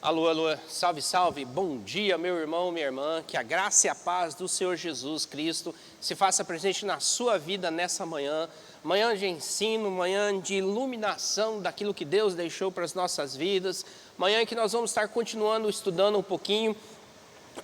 Alô, alô, salve, salve, bom dia meu irmão, minha irmã, que a graça e a paz do Senhor Jesus Cristo se faça presente na sua vida nessa manhã, manhã de ensino, manhã de iluminação daquilo que Deus deixou para as nossas vidas, manhã em que nós vamos estar continuando estudando um pouquinho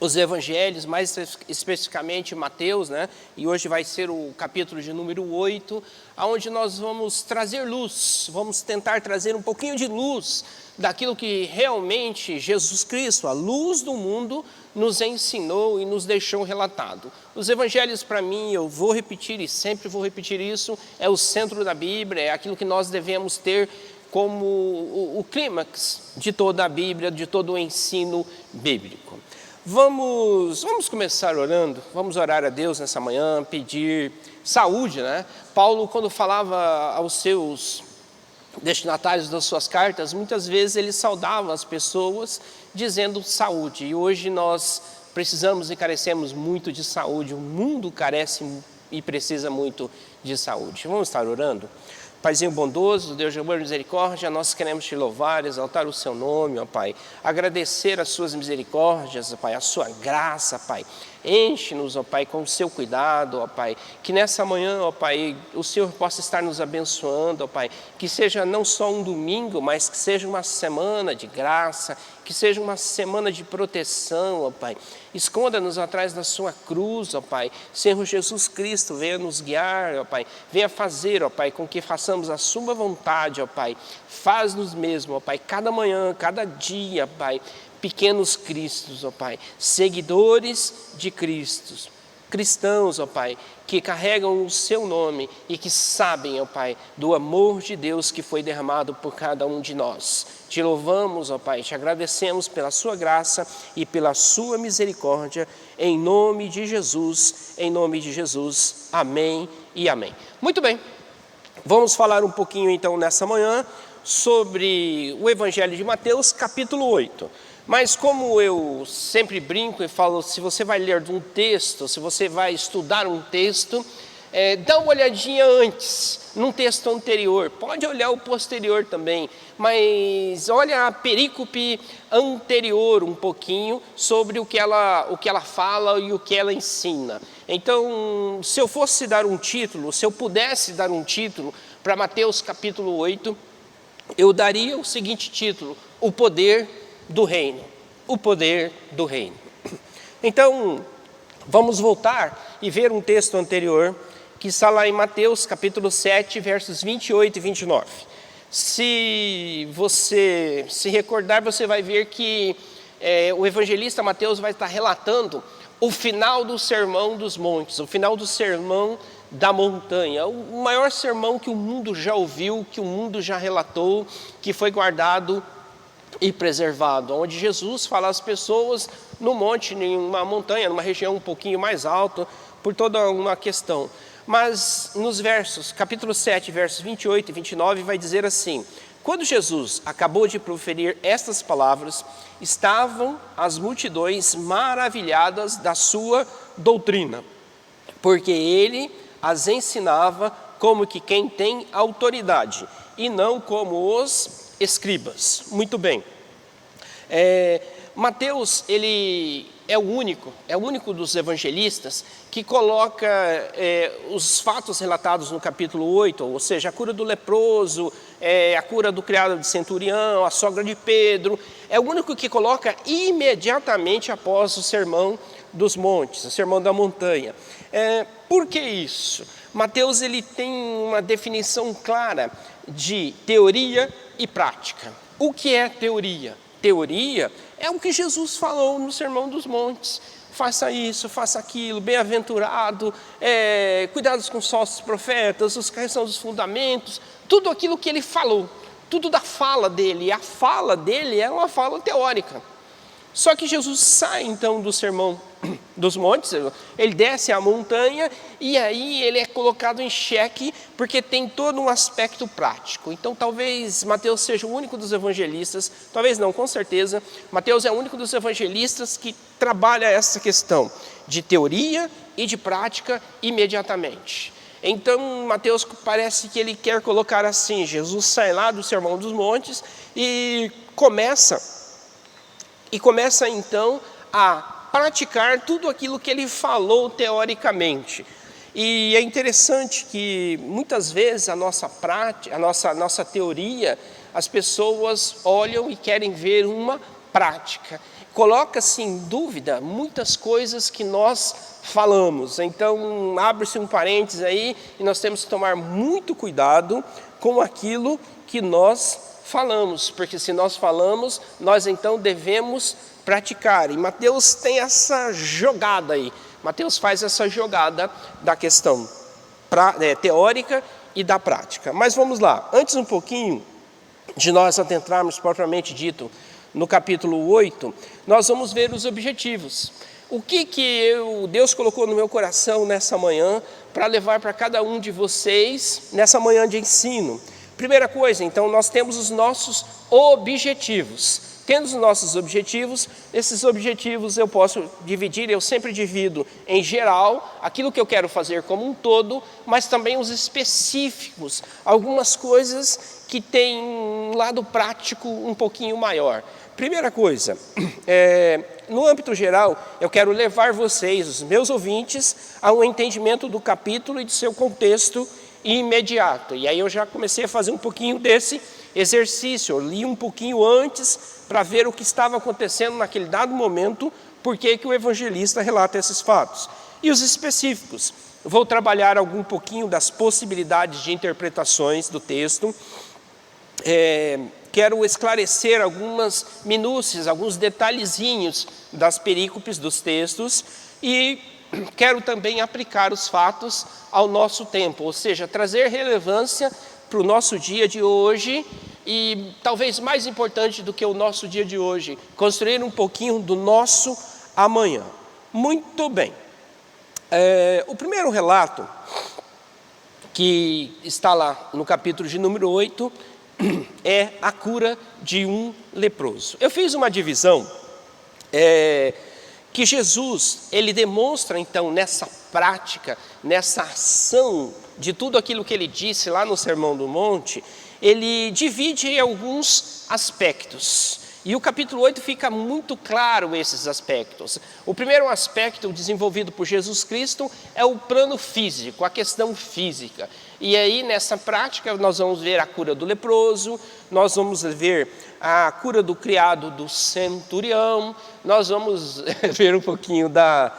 os evangelhos, mais especificamente Mateus, né? E hoje vai ser o capítulo de número 8, onde nós vamos trazer luz, vamos tentar trazer um pouquinho de luz daquilo que realmente Jesus Cristo, a luz do mundo, nos ensinou e nos deixou relatado. Os evangelhos, para mim, eu vou repetir e sempre vou repetir isso, é o centro da Bíblia, é aquilo que nós devemos ter como o clímax de toda a Bíblia, de todo o ensino bíblico. Vamos começar orando, vamos orar a Deus nessa manhã, pedir saúde, né? Paulo, quando falava aos seus destinatários das suas cartas, muitas vezes ele saudava as pessoas dizendo saúde. E hoje nós precisamos e carecemos muito de saúde, o mundo carece e precisa muito de saúde. Vamos estar orando? Paizinho bondoso, Deus de amor e misericórdia, nós queremos te louvar, exaltar o seu nome, ó Pai, agradecer as suas misericórdias, ó Pai, a sua graça, Pai. Enche-nos, ó Pai, com o seu cuidado, ó Pai, que nessa manhã, ó Pai, o Senhor possa estar nos abençoando, ó Pai, que seja não só um domingo, mas que seja uma semana de graça, que seja uma semana de proteção, ó Pai. Esconda-nos atrás da sua cruz, ó Pai. Senhor Jesus Cristo, venha nos guiar, ó Pai. Venha fazer, ó Pai, com que façamos a sua vontade, ó Pai. Faz-nos mesmo, ó Pai, cada manhã, cada dia, Pai, pequenos cristos, ó Pai, seguidores de Cristo, cristãos, ó Pai, que carregam o seu nome e que sabem, ó Pai, do amor de Deus que foi derramado por cada um de nós. Te louvamos, ó Pai, te agradecemos pela sua graça e pela sua misericórdia, em nome de Jesus, amém e amém. Muito bem, vamos falar um pouquinho então nessa manhã sobre o Evangelho de Mateus, capítulo 8. Mas como eu sempre brinco e falo, se você vai ler de um texto, se você vai estudar um texto, dá uma olhadinha antes, num texto anterior, pode olhar o posterior também, mas olha a perícope anterior um pouquinho sobre o que ela fala e o que ela ensina. Então, se eu fosse dar um título, se eu pudesse dar um título para Mateus capítulo 8, eu daria o seguinte título: o poder do reino, o poder do reino. Então, vamos voltar e ver um texto anterior, que está lá em Mateus, capítulo 7, versos 28 e 29. Se você se recordar, você vai ver que o evangelista Mateus vai estar relatando o final do Sermão dos Montes, o final do Sermão da Montanha, o maior sermão que o mundo já ouviu, que o mundo já relatou, que foi guardado e preservado, onde Jesus fala às pessoas no monte, em uma montanha, numa região um pouquinho mais alta, por toda uma questão. Mas nos versos, capítulo 7, versos 28 e 29, vai dizer assim: quando Jesus acabou de proferir estas palavras, estavam as multidões maravilhadas da sua doutrina, porque ele as ensinava como que quem tem autoridade, e não como os escribas. Muito bem. Mateus, ele é o único dos evangelistas que coloca os fatos relatados no capítulo 8, ou seja, a cura do leproso, a cura do criado de centurião, a sogra de Pedro, é o único que coloca imediatamente após o Sermão dos Montes, o Sermão da Montanha. Por que isso? Mateus, ele tem uma definição clara de teoria e prática. O que é teoria? Teoria é o que Jesus falou no Sermão dos Montes. Faça isso, faça aquilo, bem-aventurado, cuidados com os falsos profetas, os questão dos fundamentos, tudo aquilo que ele falou, tudo da fala dele. E a fala dele é uma fala teórica. Só que Jesus sai então do Sermão dos Montes, ele desce a montanha e aí ele é colocado em xeque porque tem todo um aspecto prático. Então talvez Mateus seja o único dos evangelistas, talvez não, com certeza, Mateus é o único dos evangelistas que trabalha essa questão de teoria e de prática imediatamente. Então Mateus parece que ele quer colocar assim: Jesus sai lá do Sermão dos Montes e começa e começa então a praticar tudo aquilo que ele falou teoricamente. E é interessante que muitas vezes a nossa prática, a nossa teoria, as pessoas olham e querem ver uma prática. Coloca-se em dúvida muitas coisas que nós falamos. Então, abre-se um parênteses aí e nós temos que tomar muito cuidado com aquilo que nós falamos, porque se nós falamos, nós então devemos praticar. E Mateus tem essa jogada aí. Mateus faz essa jogada da questão teórica e da prática. Mas vamos lá, antes um pouquinho de nós adentrarmos propriamente dito no capítulo 8, nós vamos ver os objetivos. O que Deus colocou no meu coração nessa manhã para levar para cada um de vocês nessa manhã de ensino? Primeira coisa, então, nós temos os nossos objetivos. Tendo os nossos objetivos, esses objetivos eu posso dividir, eu sempre divido em geral, aquilo que eu quero fazer como um todo, mas também os específicos, algumas coisas que têm um lado prático um pouquinho maior. Primeira coisa, no âmbito geral, eu quero levar vocês, os meus ouvintes, a um entendimento do capítulo e de seu contexto imediato. E aí eu já comecei a fazer um pouquinho desse exercício, eu li um pouquinho antes para ver o que estava acontecendo naquele dado momento, por que o evangelista relata esses fatos. E os específicos, vou trabalhar um pouquinho das possibilidades de interpretações do texto, quero esclarecer algumas minúcias, alguns detalhezinhos das perícopes dos textos e quero também aplicar os fatos ao nosso tempo, ou seja, trazer relevância para o nosso dia de hoje e talvez mais importante do que o nosso dia de hoje, construir um pouquinho do nosso amanhã. Muito bem. O primeiro relato, que está lá no capítulo de número 8, é a cura de um leproso. Eu fiz uma divisão que Jesus, ele demonstra então nessa prática, nessa ação de tudo aquilo que ele disse lá no Sermão do Monte, ele divide em alguns aspectos. E o capítulo 8 fica muito claro esses aspectos. O primeiro aspecto desenvolvido por Jesus Cristo é o plano físico, a questão física. E aí nessa prática nós vamos ver a cura do leproso, nós vamos ver a cura do criado do centurião, nós vamos ver um pouquinho da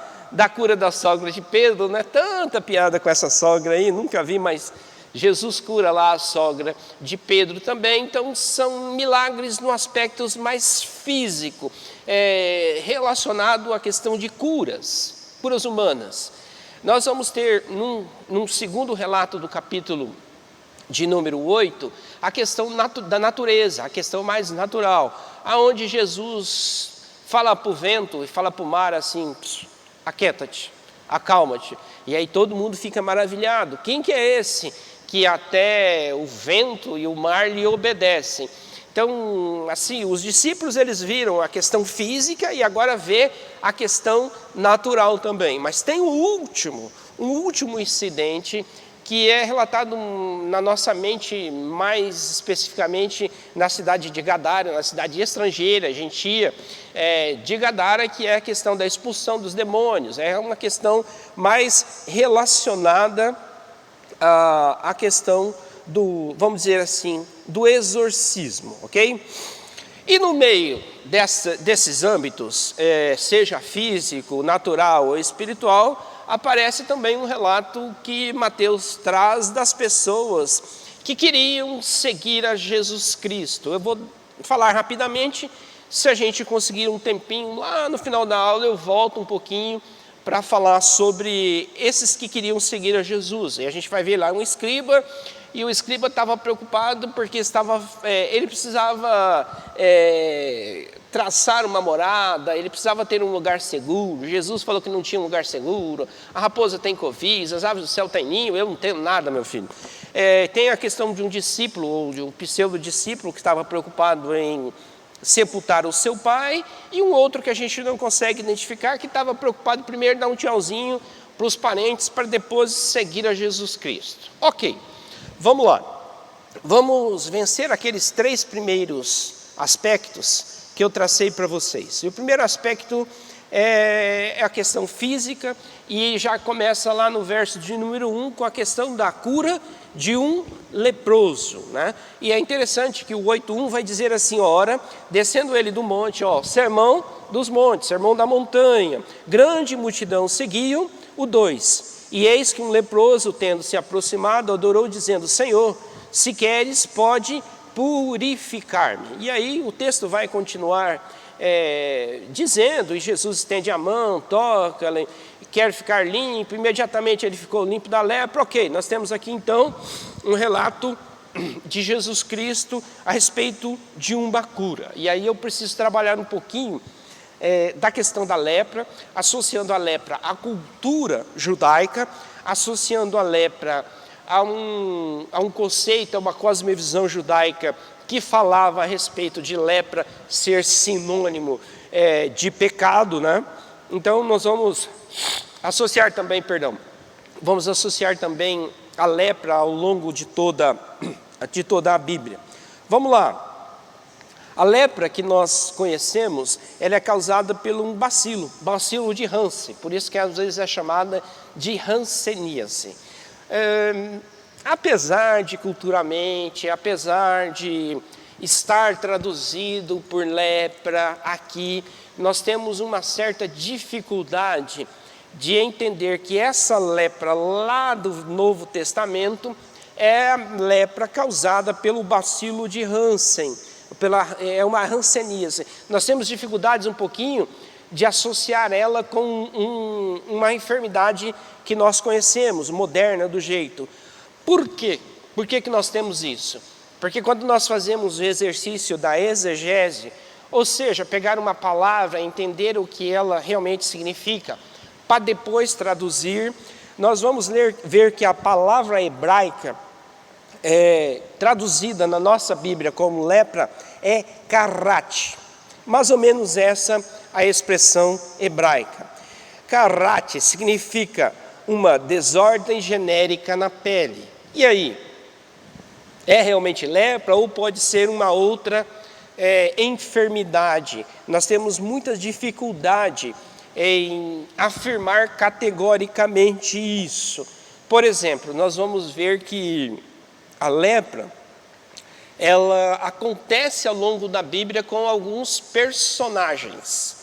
cura da sogra de Pedro, não é tanta piada com essa sogra aí, nunca vi, mas Jesus cura lá a sogra de Pedro também. Então são milagres no aspecto mais físico, relacionado à questão de curas humanas. Nós vamos ter num segundo relato do capítulo de número 8, a questão da natureza, a questão mais natural, aonde Jesus fala para o vento e fala para o mar assim: aquieta-te, acalma-te. E aí todo mundo fica maravilhado. Quem que é esse que até o vento e o mar lhe obedecem? Então, assim, os discípulos eles viram a questão física e agora vê a questão natural também. Mas tem um último incidente que é relatado na nossa mente, mais especificamente na cidade de Gadara, na cidade estrangeira, gentia de Gadara, que é a questão da expulsão dos demônios. É uma questão mais relacionada à questão vamos dizer assim, do exorcismo, ok? E no meio desses âmbitos, seja físico, natural ou espiritual, aparece também um relato que Mateus traz das pessoas que queriam seguir a Jesus Cristo. Eu vou falar rapidamente, se a gente conseguir um tempinho, lá no final da aula eu volto um pouquinho para falar sobre esses que queriam seguir a Jesus. E a gente vai ver lá um escriba, e o escriba estava preocupado porque ele precisava traçar uma morada, ele precisava ter um lugar seguro. Jesus falou que não tinha um lugar seguro. A raposa tem covis, as aves do céu têm ninho, eu não tenho nada, meu filho. Tem a questão de um discípulo, ou de um pseudo-discípulo, que estava preocupado em sepultar o seu pai, e um outro que a gente não consegue identificar, que estava preocupado primeiro em dar um tchauzinho para os parentes, para depois seguir a Jesus Cristo. Ok. Vamos lá, vamos vencer aqueles 3 primeiros aspectos que eu tracei para vocês. E o primeiro aspecto é a questão física, e já começa lá no verso de número 1 com a questão da cura de um leproso, né? E é interessante que o 8:1 vai dizer assim: ora, descendo ele do monte, sermão dos montes, sermão da montanha, grande multidão seguiam. O 2, e eis que um leproso, tendo se aproximado, adorou dizendo: Senhor, se queres, pode purificar-me. E aí o texto vai continuar dizendo, e Jesus estende a mão, toca, quer ficar limpo, imediatamente ele ficou limpo da lepra. Ok, nós temos aqui então um relato de Jesus Cristo a respeito de uma cura. E aí eu preciso trabalhar um pouquinho da questão da lepra, associando a lepra à cultura judaica, associando a lepra a um conceito, a uma cosmovisão judaica que falava a respeito de lepra ser sinônimo de pecado, né? Então nós vamos associar também, a lepra ao longo de toda a Bíblia. Vamos lá. A lepra que nós conhecemos, ela é causada por um bacilo de Hansen, por isso que às vezes é chamada de hanseníase. Apesar de culturalmente, apesar de estar traduzido por lepra aqui, nós temos uma certa dificuldade de entender que essa lepra lá do Novo Testamento é a lepra causada pelo bacilo de Hansen, é uma hanseníase. Nós temos dificuldades um pouquinho de associar ela com uma enfermidade que nós conhecemos, moderna do jeito. Por quê? Por que nós temos isso? Porque quando nós fazemos o exercício da exegese, ou seja, pegar uma palavra, entender o que ela realmente significa, para depois traduzir, nós vamos ver que a palavra hebraica, traduzida na nossa Bíblia como lepra, é karat. Mais ou menos essa a expressão hebraica. Karat significa uma desordem genérica na pele. E aí? É realmente lepra ou pode ser uma outra enfermidade? Nós temos muita dificuldade em afirmar categoricamente isso. Por exemplo, nós vamos ver que a lepra, ela acontece ao longo da Bíblia com alguns personagens.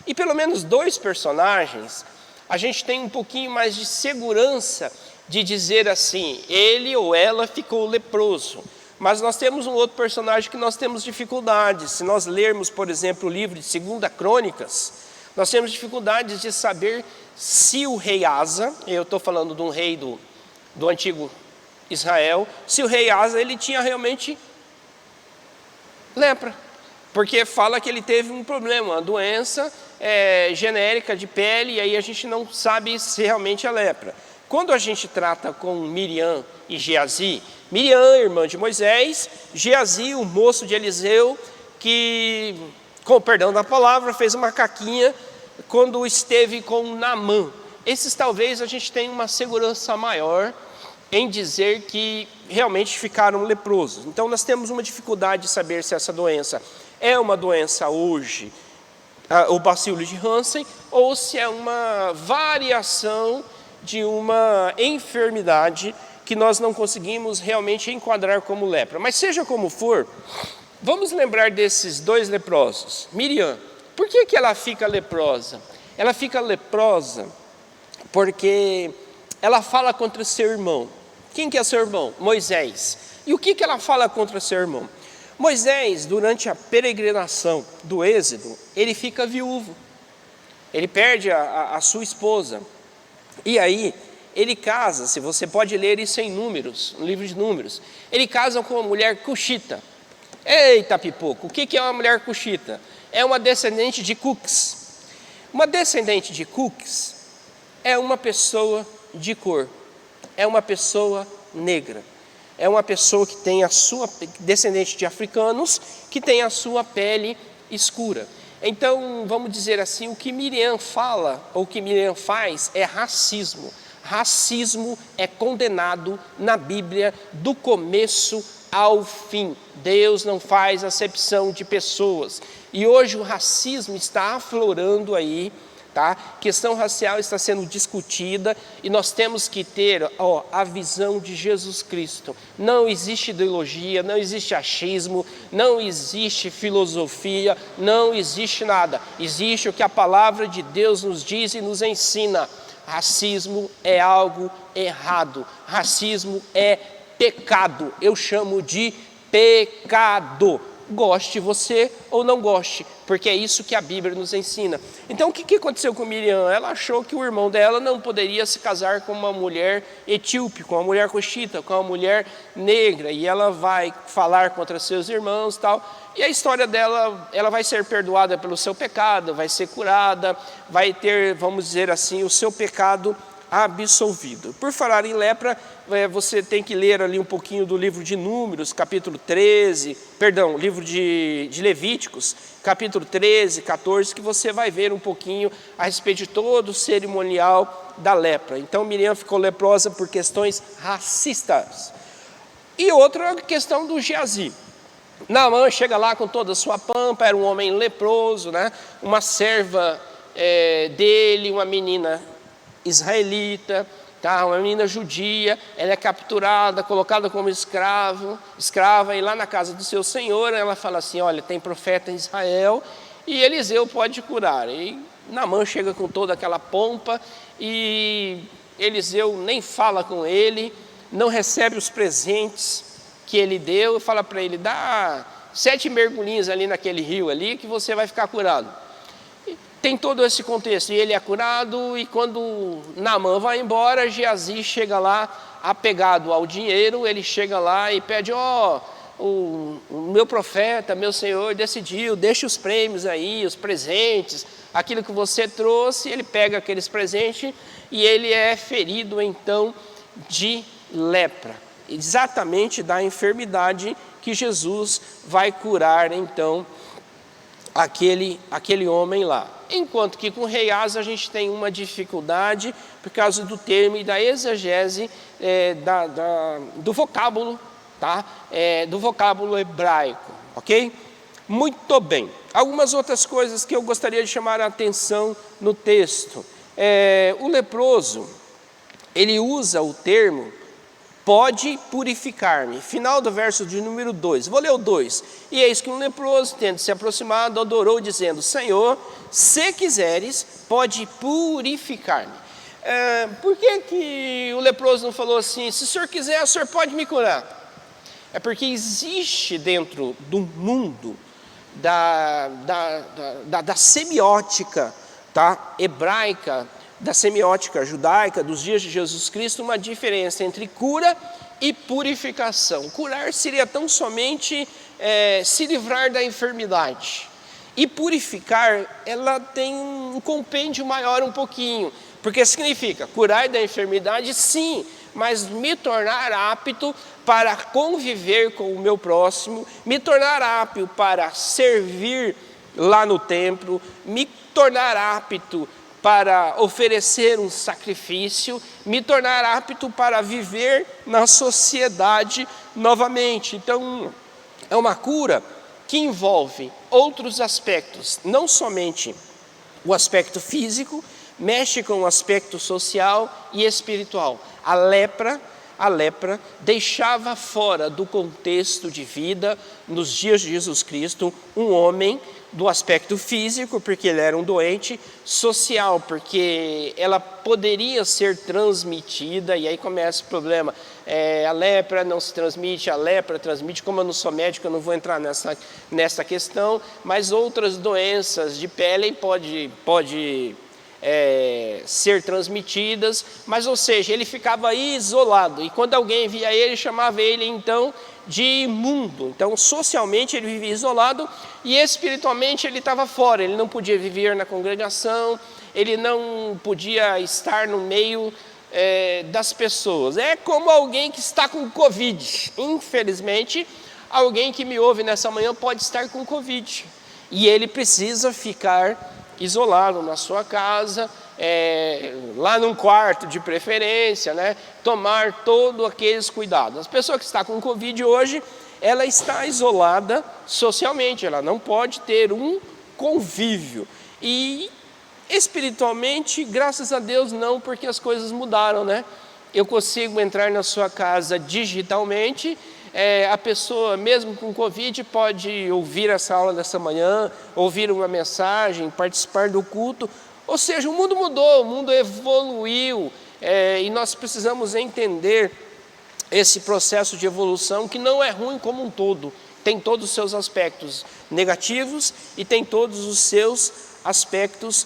E pelo menos 2 personagens, a gente tem um pouquinho mais de segurança de dizer assim, ele ou ela ficou leproso. Mas nós temos um outro personagem que nós temos dificuldades. Se nós lermos, por exemplo, o livro de 2 Crônicas, nós temos dificuldades de saber se o rei Asa, eu estou falando de um rei do antigo Israel, se o rei Asa ele tinha realmente lepra. Porque fala que ele teve um problema, uma doença genérica de pele, e aí a gente não sabe se realmente é lepra. Quando a gente trata com Miriam e Geazi, Miriam, irmã de Moisés, Geazi, o moço de Eliseu, que, com o perdão da palavra, fez uma caquinha quando esteve com Naamã. Esses talvez a gente tenha uma segurança maior em dizer que realmente ficaram leprosos. Então nós temos uma dificuldade de saber se essa doença é uma doença hoje, o bacilo de Hansen, ou se é uma variação de uma enfermidade que nós não conseguimos realmente enquadrar como lepra. Mas seja como for, vamos lembrar desses 2 leprosos. Miriam, por que ela fica leprosa? Ela fica leprosa porque ela fala contra seu irmão. Quem que é seu irmão? Moisés. E o que ela fala contra seu irmão? Moisés, durante a peregrinação do Êxodo, ele fica viúvo. Ele perde a sua esposa. E aí, ele casa, se você pode ler isso em Números, no livro de Números, ele casa com uma mulher cuxita. Eita pipoco, o que é uma mulher cuxita? É uma descendente de Cuques. Uma descendente de Cuques é uma pessoa de cor, é uma pessoa negra, é uma pessoa que tem a sua, descendente de africanos, que tem a sua pele escura. Então, vamos dizer assim, o que Miriam fala, ou o que Miriam faz, é racismo. Racismo é condenado na Bíblia do começo ao fim. Deus não faz acepção de pessoas. E hoje o racismo está aflorando aí, tá? A questão racial está sendo discutida e nós temos que ter a visão de Jesus Cristo. Não existe ideologia, não existe achismo, não existe filosofia, não existe nada. Existe o que a palavra de Deus nos diz e nos ensina. Racismo é algo errado. Racismo é pecado. Eu chamo de pecado. Goste você ou não goste, porque é isso que a Bíblia nos ensina. Então o que aconteceu com Miriam? Ela achou que o irmão dela não poderia se casar com uma mulher etíope, com uma mulher coxita, com uma mulher negra, e ela vai falar contra seus irmãos e tal. E a história dela, ela vai ser perdoada pelo seu pecado, vai ser curada, vai ter, vamos dizer assim, o seu pecado absolvido. Por falar em lepra, você tem que ler ali um pouquinho do livro de Números, capítulo 13, perdão, livro de Levíticos, capítulo 13, 14, que você vai ver um pouquinho a respeito de todo o cerimonial da lepra. Então Miriam ficou leprosa por questões racistas. E outra questão do Geazi. Naamã chega lá com toda a sua pampa, era um homem leproso, né? Uma serva dele, uma menina israelita, tá? Uma menina judia, ela é capturada, colocada como escrava, e lá na casa do seu senhor, ela fala assim, olha, tem profeta em Israel, e Eliseu pode curar. E Naamã chega com toda aquela pompa, e Eliseu nem fala com ele, não recebe os presentes que ele deu, e fala para ele, dá 7 mergulhinhos ali naquele rio ali, que você vai ficar curado. Tem todo esse contexto, e ele é curado, e quando Naamã vai embora, Geazi chega lá, apegado ao dinheiro, ele chega lá e pede, o meu profeta, meu senhor decidiu, deixa os prêmios aí, os presentes, aquilo que você trouxe, ele pega aqueles presentes, e ele é ferido então de lepra, exatamente da enfermidade que Jesus vai curar então aquele homem lá. Enquanto que com o rei Asa a gente tem uma dificuldade por causa do termo e da exegese do vocábulo, tá? Do vocábulo hebraico, ok? Muito bem. Algumas outras coisas que eu gostaria de chamar a atenção no texto. O leproso, ele usa o termo pode purificar-me. Final do verso de número 2. Vou ler o 2. E eis que um leproso, tendo se aproximado, adorou, dizendo, Senhor, se quiseres, pode purificar-me. Por que o leproso não falou assim, se o senhor quiser, o senhor pode me curar? É porque existe dentro do mundo da semiótica, tá? Hebraica, da semiótica judaica dos dias de Jesus Cristo, uma diferença entre cura e purificação. Curar seria tão somente se livrar da enfermidade. E purificar, ela tem um compêndio maior um pouquinho, porque significa curar da enfermidade, sim, mas me tornar apto para conviver com o meu próximo, me tornar apto para servir lá no templo, me tornar apto para oferecer um sacrifício, me tornar apto para viver na sociedade novamente. Então, é uma cura que envolve outros aspectos, não somente o aspecto físico, mexe com o aspecto social e espiritual. A lepra deixava fora do contexto de vida, nos dias de Jesus Cristo, um homem do aspecto físico, porque ele era um doente, social, porque ela poderia ser transmitida, e aí começa o problema. A lepra não se transmite, a lepra transmite, como eu não sou médico, eu não vou entrar nessa questão, mas outras doenças de pele pode ser transmitidas, mas ou seja, ele ficava isolado, e quando alguém via ele, chamava ele então de imundo. Então socialmente ele vivia isolado e espiritualmente ele estava fora, ele não podia viver na congregação, ele não podia estar no meio das pessoas. É como alguém que está com Covid. Infelizmente, alguém que me ouve nessa manhã pode estar com Covid e ele precisa ficar isolado na sua casa, lá num quarto de preferência, né? Tomar todos aqueles cuidados. As pessoas que estão com Covid hoje, ela está isolada socialmente, ela não pode ter um convívio. E espiritualmente, graças a Deus, não, porque as coisas mudaram, né? Eu consigo entrar na sua casa digitalmente, a pessoa, mesmo com Covid, pode ouvir essa aula dessa manhã, ouvir uma mensagem, participar do culto. Ou seja, o mundo mudou, o mundo evoluiu, e nós precisamos entender esse processo de evolução, que não é ruim como um todo, tem todos os seus aspectos negativos e tem todos os seus aspectos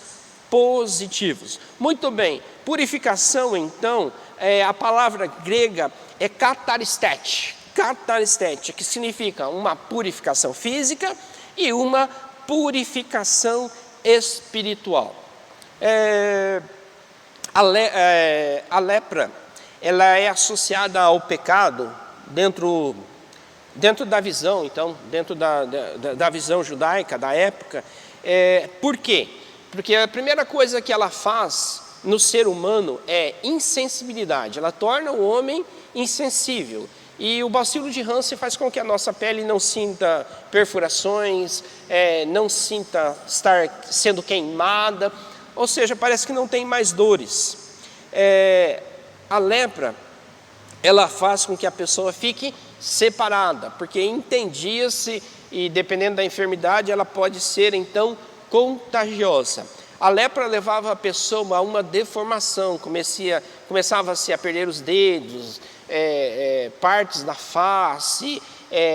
positivos. Muito bem, purificação então, a palavra grega é kataristete, que significa uma purificação física e uma purificação espiritual. A lepra, ela é associada ao pecado dentro da visão, então, dentro da visão judaica da época. Por quê? Porque a primeira coisa que ela faz no ser humano é insensibilidade, ela torna o homem insensível. E o bacilo de Hansen faz com que a nossa pele não sinta perfurações, não sinta estar sendo queimada, ou seja, parece que não tem mais dores. A lepra, ela faz com que a pessoa fique separada, porque entendia-se, e dependendo da enfermidade, ela pode ser então contagiosa. A lepra levava a pessoa a uma deformação, começava-se a perder os dedos, partes da face,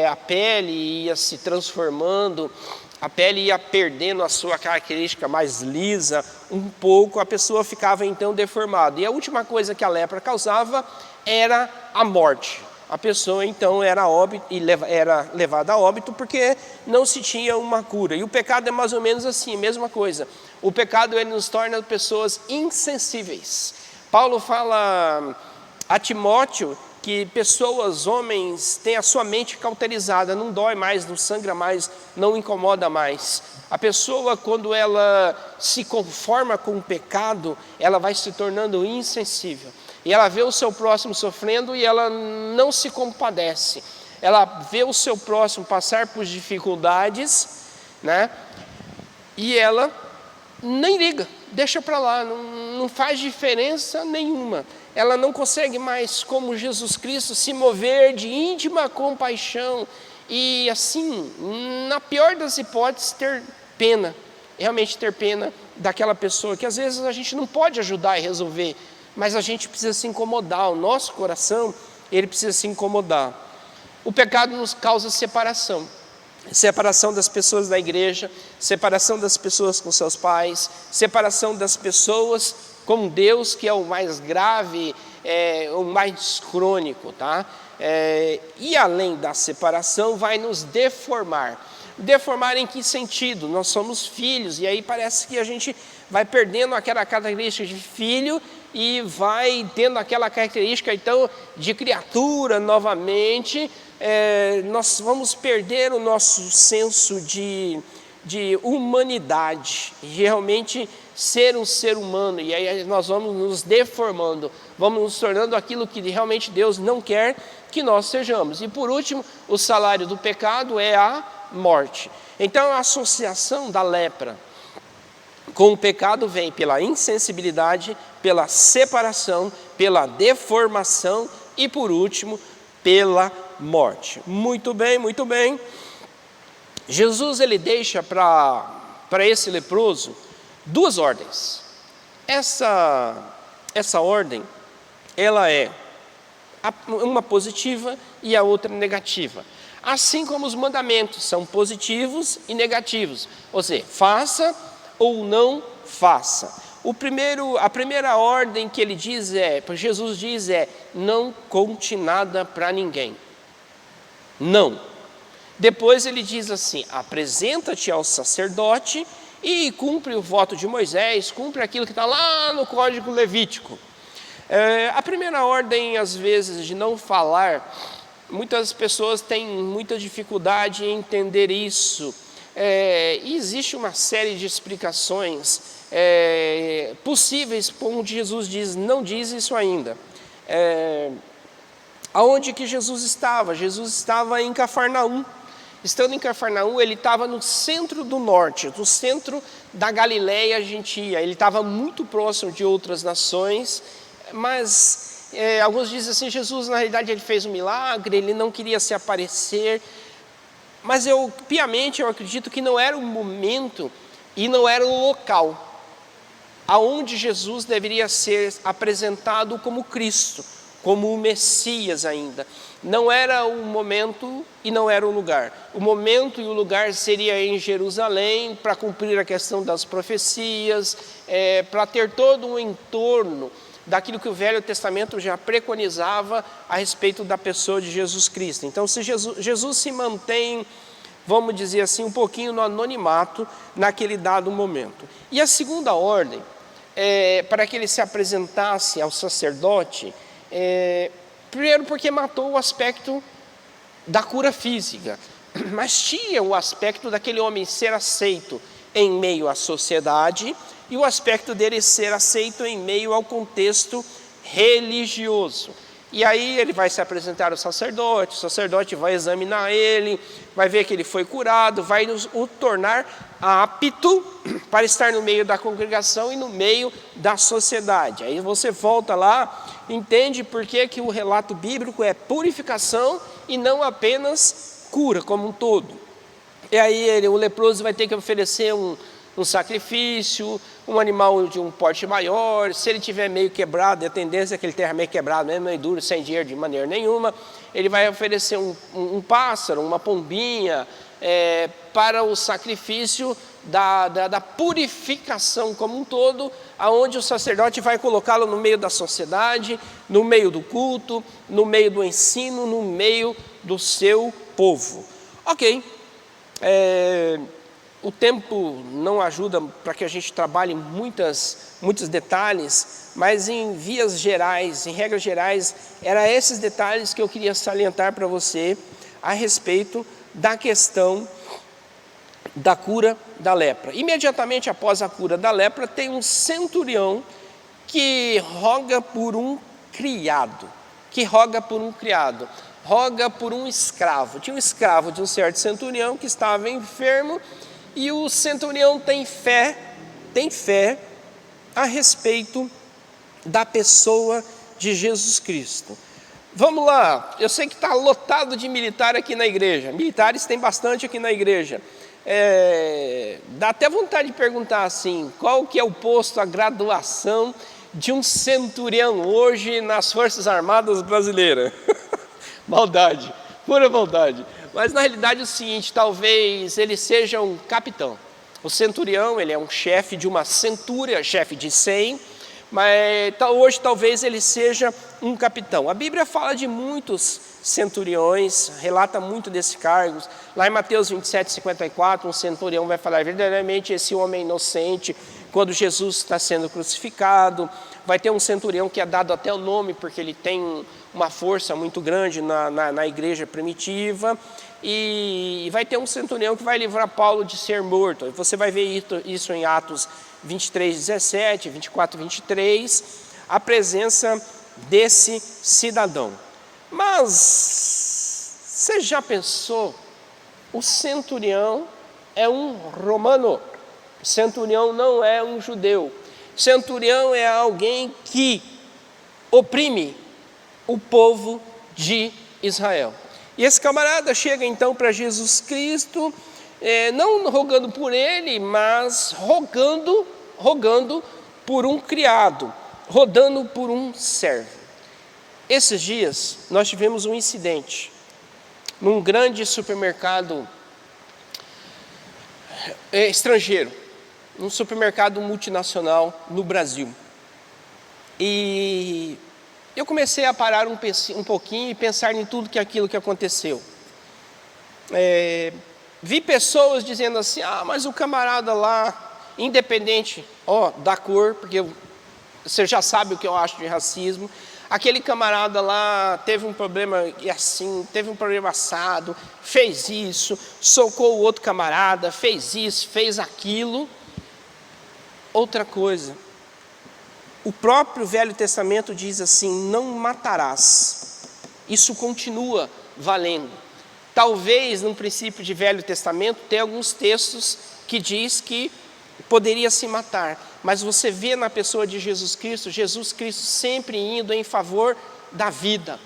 a pele ia se transformando, a pele ia perdendo a sua característica mais lisa, um pouco, a pessoa ficava então deformada. E a última coisa que a lepra causava era a morte. A pessoa então era levada a óbito porque não se tinha uma cura. E o pecado é mais ou menos assim, mesma coisa. O pecado, ele nos torna pessoas insensíveis. Paulo fala a Timóteo que pessoas, homens, têm a sua mente cauterizada, não dói mais, não sangra mais, não incomoda mais. A pessoa, quando ela se conforma com o pecado, ela vai se tornando insensível. E ela vê o seu próximo sofrendo e ela não se compadece. Ela vê o seu próximo passar por dificuldades, né? E ela nem liga, deixa para lá, não faz diferença nenhuma. Ela não consegue mais, como Jesus Cristo, se mover de íntima compaixão e, assim, na pior das hipóteses, ter pena, realmente ter pena daquela pessoa que às vezes a gente não pode ajudar e resolver, mas a gente precisa se incomodar, o nosso coração, ele precisa se incomodar. O pecado nos causa separação das pessoas da igreja, separação das pessoas com seus pais, separação das pessoas com Deus, que é o mais grave, o mais crônico, tá? E além da separação, vai nos deformar. Deformar em que sentido? Nós somos filhos, e aí parece que a gente vai perdendo aquela característica de filho e vai tendo aquela característica, então, de criatura novamente. Nós vamos perder o nosso senso de humanidade, de realmente ser um ser humano, e aí nós vamos nos deformando, vamos nos tornando aquilo que realmente Deus não quer que nós sejamos. E por último, o salário do pecado é a morte. Então a associação da lepra com o pecado vem pela insensibilidade, pela separação, pela deformação e por último, pela morte. Muito bem, muito bem. Jesus, ele deixa para esse leproso duas ordens. Essa ordem, ela é uma positiva e a outra negativa. Assim como os mandamentos são positivos e negativos. Ou seja, faça ou não faça. A primeira ordem que ele diz Jesus diz não conte nada para ninguém. Não. Depois ele diz assim, apresenta-te ao sacerdote e cumpre o voto de Moisés, cumpre aquilo que está lá no Código Levítico. A primeira ordem, às vezes, de não falar, muitas pessoas têm muita dificuldade em entender isso. E existe uma série de explicações possíveis, onde Jesus diz, não diz isso ainda. aonde que Jesus estava? Jesus estava em Cafarnaum. Estando em Cafarnaum, ele estava no centro do norte, no centro da Galileia a gente ia. Ele estava muito próximo de outras nações, mas alguns dizem assim, Jesus na realidade ele fez um milagre, ele não queria se aparecer, mas piamente eu acredito que não era o momento e não era o local aonde Jesus deveria ser apresentado como Cristo, como o Messias ainda. Não era o momento e não era o lugar. O momento e o lugar seria em Jerusalém, para cumprir a questão das profecias, para ter todo um entorno daquilo que o Velho Testamento já preconizava a respeito da pessoa de Jesus Cristo. Então, se Jesus se mantém, vamos dizer assim, um pouquinho no anonimato naquele dado momento. E a segunda ordem, para que ele se apresentasse ao sacerdote, primeiro porque matou o aspecto da cura física, mas tinha o aspecto daquele homem ser aceito em meio à sociedade e o aspecto dele ser aceito em meio ao contexto religioso. E aí ele vai se apresentar ao sacerdote, o sacerdote vai examinar ele, vai ver que ele foi curado, vai o tornar apto para estar no meio da congregação e no meio da sociedade. Aí você volta lá, entende por que o relato bíblico é purificação e não apenas cura como um todo. E aí o leproso vai ter que oferecer um sacrifício, um animal de um porte maior. Se ele tiver meio quebrado, a tendência é que ele tenha meio quebrado, mesmo meio duro, sem dinheiro de maneira nenhuma, ele vai oferecer um pássaro, uma pombinha, para o sacrifício da purificação como um todo, aonde o sacerdote vai colocá-lo no meio da sociedade, no meio do culto, no meio do ensino, no meio do seu povo. Ok, o tempo não ajuda para que a gente trabalhe muitos detalhes, mas em vias gerais, em regras gerais, eram esses detalhes que eu queria salientar para você a respeito da questão da cura da lepra. Imediatamente após a cura da lepra, tem um centurião que roga por um criado, roga por um escravo. Tinha um escravo de um certo centurião que estava enfermo, e o centurião tem fé a respeito da pessoa de Jesus Cristo. Vamos lá, eu sei que está lotado de militar aqui na igreja, militares tem bastante aqui na igreja. Dá até vontade de perguntar assim, qual que é o posto, a graduação de um centurião hoje nas Forças Armadas Brasileiras? Maldade, pura maldade. Mas na realidade é o seguinte, talvez ele seja um capitão. O centurião, ele é um chefe de uma centúria, chefe de 100, mas hoje talvez ele seja um capitão. A Bíblia fala de muitos centuriões, relata muito desses cargos. Lá em Mateus 27:54, um centurião vai falar, verdadeiramente esse homem inocente, quando Jesus está sendo crucificado. Vai ter um centurião que é dado até o nome, porque ele tem uma força muito grande na igreja primitiva. E vai ter um centurião que vai livrar Paulo de ser morto. Você vai ver isso em Atos 23:17, 24:23, a presença desse cidadão. Mas você já pensou? O centurião é um romano. O centurião não é um judeu. O centurião é alguém que oprime o povo de Israel. E esse camarada chega então para Jesus Cristo, não rogando por ele, mas rogando por um criado, rogando por um servo. Esses dias nós tivemos um incidente num grande supermercado estrangeiro, num supermercado multinacional no Brasil. E eu comecei a parar um pouquinho e pensar em tudo aquilo que aconteceu. Vi pessoas dizendo assim, mas o camarada lá, independente da cor, porque você já sabe o que eu acho de racismo, aquele camarada lá teve um problema assim, teve um problema assado, fez isso, socou o outro camarada, fez isso, fez aquilo. Outra coisa, o próprio Velho Testamento diz assim, não matarás. Isso continua valendo. Talvez, no princípio de Velho Testamento, tenha alguns textos que diz que poderia se matar. Mas você vê na pessoa de Jesus Cristo sempre indo em favor da vida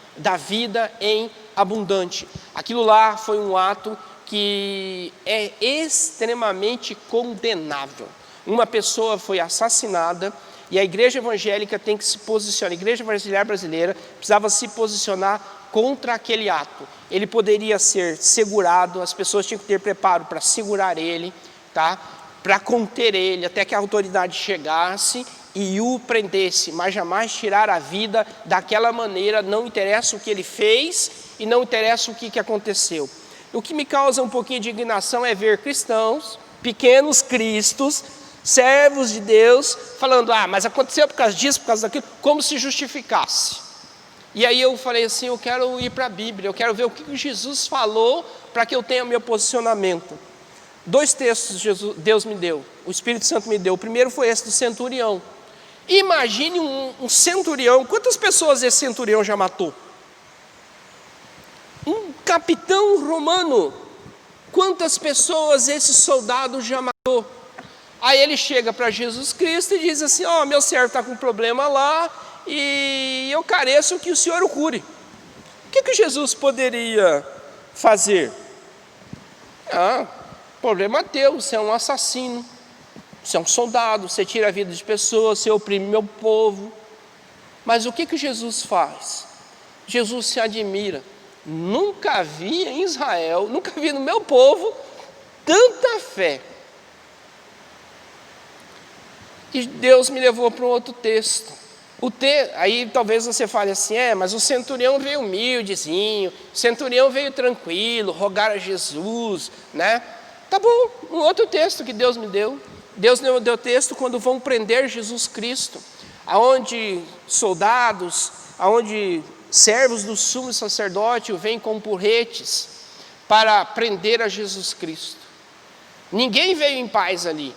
em abundante. Aquilo lá foi um ato que é extremamente condenável. Uma pessoa foi assassinada e a igreja evangélica tem que se posicionar, a igreja evangélica brasileira precisava se posicionar contra aquele ato. Ele poderia ser segurado, as pessoas tinham que ter preparo para segurar ele, tá? Para conter ele, até que a autoridade chegasse e o prendesse, mas jamais tirar a vida daquela maneira, não interessa o que ele fez e não interessa o que aconteceu. O que me causa um pouquinho de indignação é ver cristãos, pequenos cristos, servos de Deus, falando, mas aconteceu por causa disso, por causa daquilo, como se justificasse. E aí eu falei assim, eu quero ir para a Bíblia, eu quero ver o que Jesus falou para que eu tenha meu posicionamento. 2 textos Deus me deu, o Espírito Santo me deu. O primeiro foi esse do centurião. Imagine um centurião, quantas pessoas esse centurião já matou? Um capitão romano, quantas pessoas esse soldado já matou? Aí ele chega para Jesus Cristo e diz assim, meu servo está com um problema lá e eu careço que o Senhor o cure. O que Jesus poderia fazer? Problema teu, você é um assassino, você é um soldado, você tira a vida de pessoas, você oprime meu povo. Mas o que Jesus faz? Jesus se admira. Nunca vi em Israel, nunca vi no meu povo tanta fé. E Deus me levou para um outro texto. Aí talvez você fale assim, mas o centurião veio humildezinho, o centurião veio tranquilo, rogar a Jesus, né? Tá bom, um outro texto que Deus me deu. Deus me deu texto quando vão prender Jesus Cristo, aonde soldados, aonde servos do sumo sacerdote vêm com porretes para prender a Jesus Cristo. Ninguém veio em paz ali.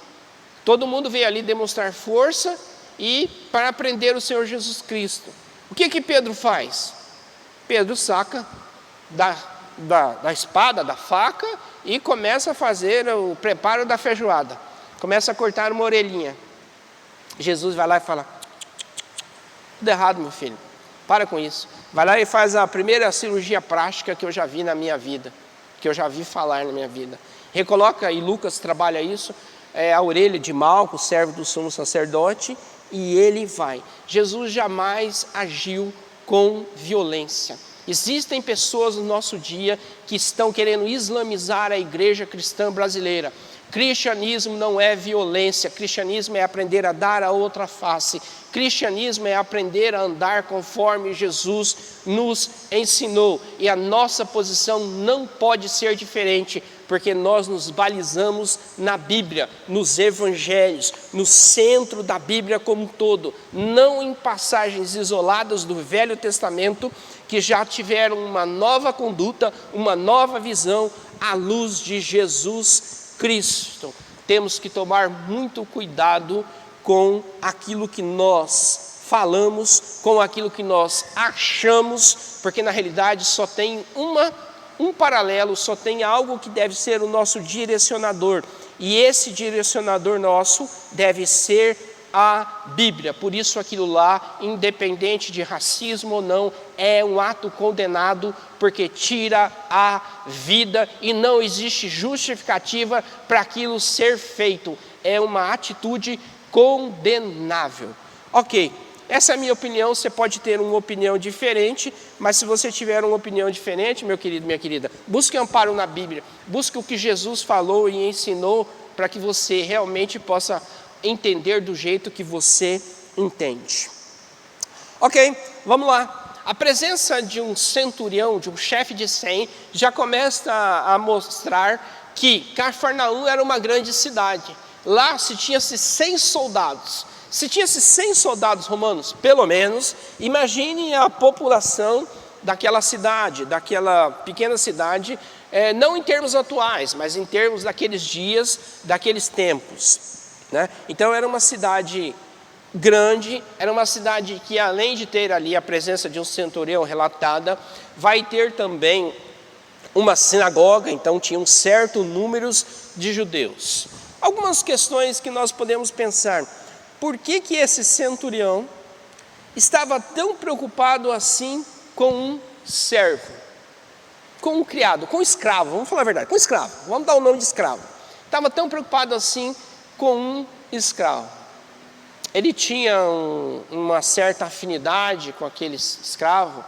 Todo mundo veio ali demonstrar força e para prender o Senhor Jesus Cristo. O que Pedro faz? Pedro saca da espada, da faca e começa a fazer o preparo da feijoada. Começa a cortar uma orelhinha. Jesus vai lá e fala, tudo errado, meu filho, para com isso. Vai lá e faz a primeira cirurgia plástica que eu já vi na minha vida, que eu já vi falar na minha vida. Recoloca, e Lucas trabalha isso, a orelha de Malco, servo do sumo sacerdote, e ele vai. Jesus jamais agiu com violência. Existem pessoas no nosso dia que estão querendo islamizar a igreja cristã brasileira. Cristianismo não é violência, cristianismo é aprender a dar a outra face. Cristianismo é aprender a andar conforme Jesus nos ensinou. E a nossa posição não pode ser diferente, porque nós nos balizamos na Bíblia, nos evangelhos, no centro da Bíblia como um todo, não em passagens isoladas do Velho Testamento, que já tiveram uma nova conduta, uma nova visão à luz de Jesus Cristo. Temos que tomar muito cuidado com aquilo que nós falamos, com aquilo que nós achamos, porque na realidade só tem um paralelo, só tem algo que deve ser o nosso direcionador, e esse direcionador nosso deve ser a Bíblia. Por isso aquilo lá, independente de racismo ou não, é um ato condenado, porque tira a vida e não existe justificativa para aquilo ser feito. É uma atitude condenável. Ok, essa é a minha opinião, você pode ter uma opinião diferente, mas se você tiver uma opinião diferente, meu querido, minha querida, busque amparo na Bíblia, busque o que Jesus falou e ensinou, para que você realmente possa entender do jeito que você entende. Ok, vamos lá. A presença de um centurião, de um chefe de 100, já começa a mostrar que Cafarnaum era uma grande cidade. Lá se tinha-se 100 soldados. Se tinha-se 100 soldados romanos, pelo menos, imagine a população daquela cidade, daquela pequena cidade, não em termos atuais, mas em termos daqueles dias, daqueles tempos, né? Então era uma cidade grande, era uma cidade que, além de ter ali a presença de um centurião relatada, vai ter também uma sinagoga, então tinha um certo número de judeus. Algumas questões que nós podemos pensar: por que esse centurião estava tão preocupado assim com um servo, com um criado, com um escravo? Vamos falar a verdade, com um escravo, vamos dar o nome de escravo. Estava tão preocupado assim com um escravo. Ele tinha uma certa afinidade com aquele escravo,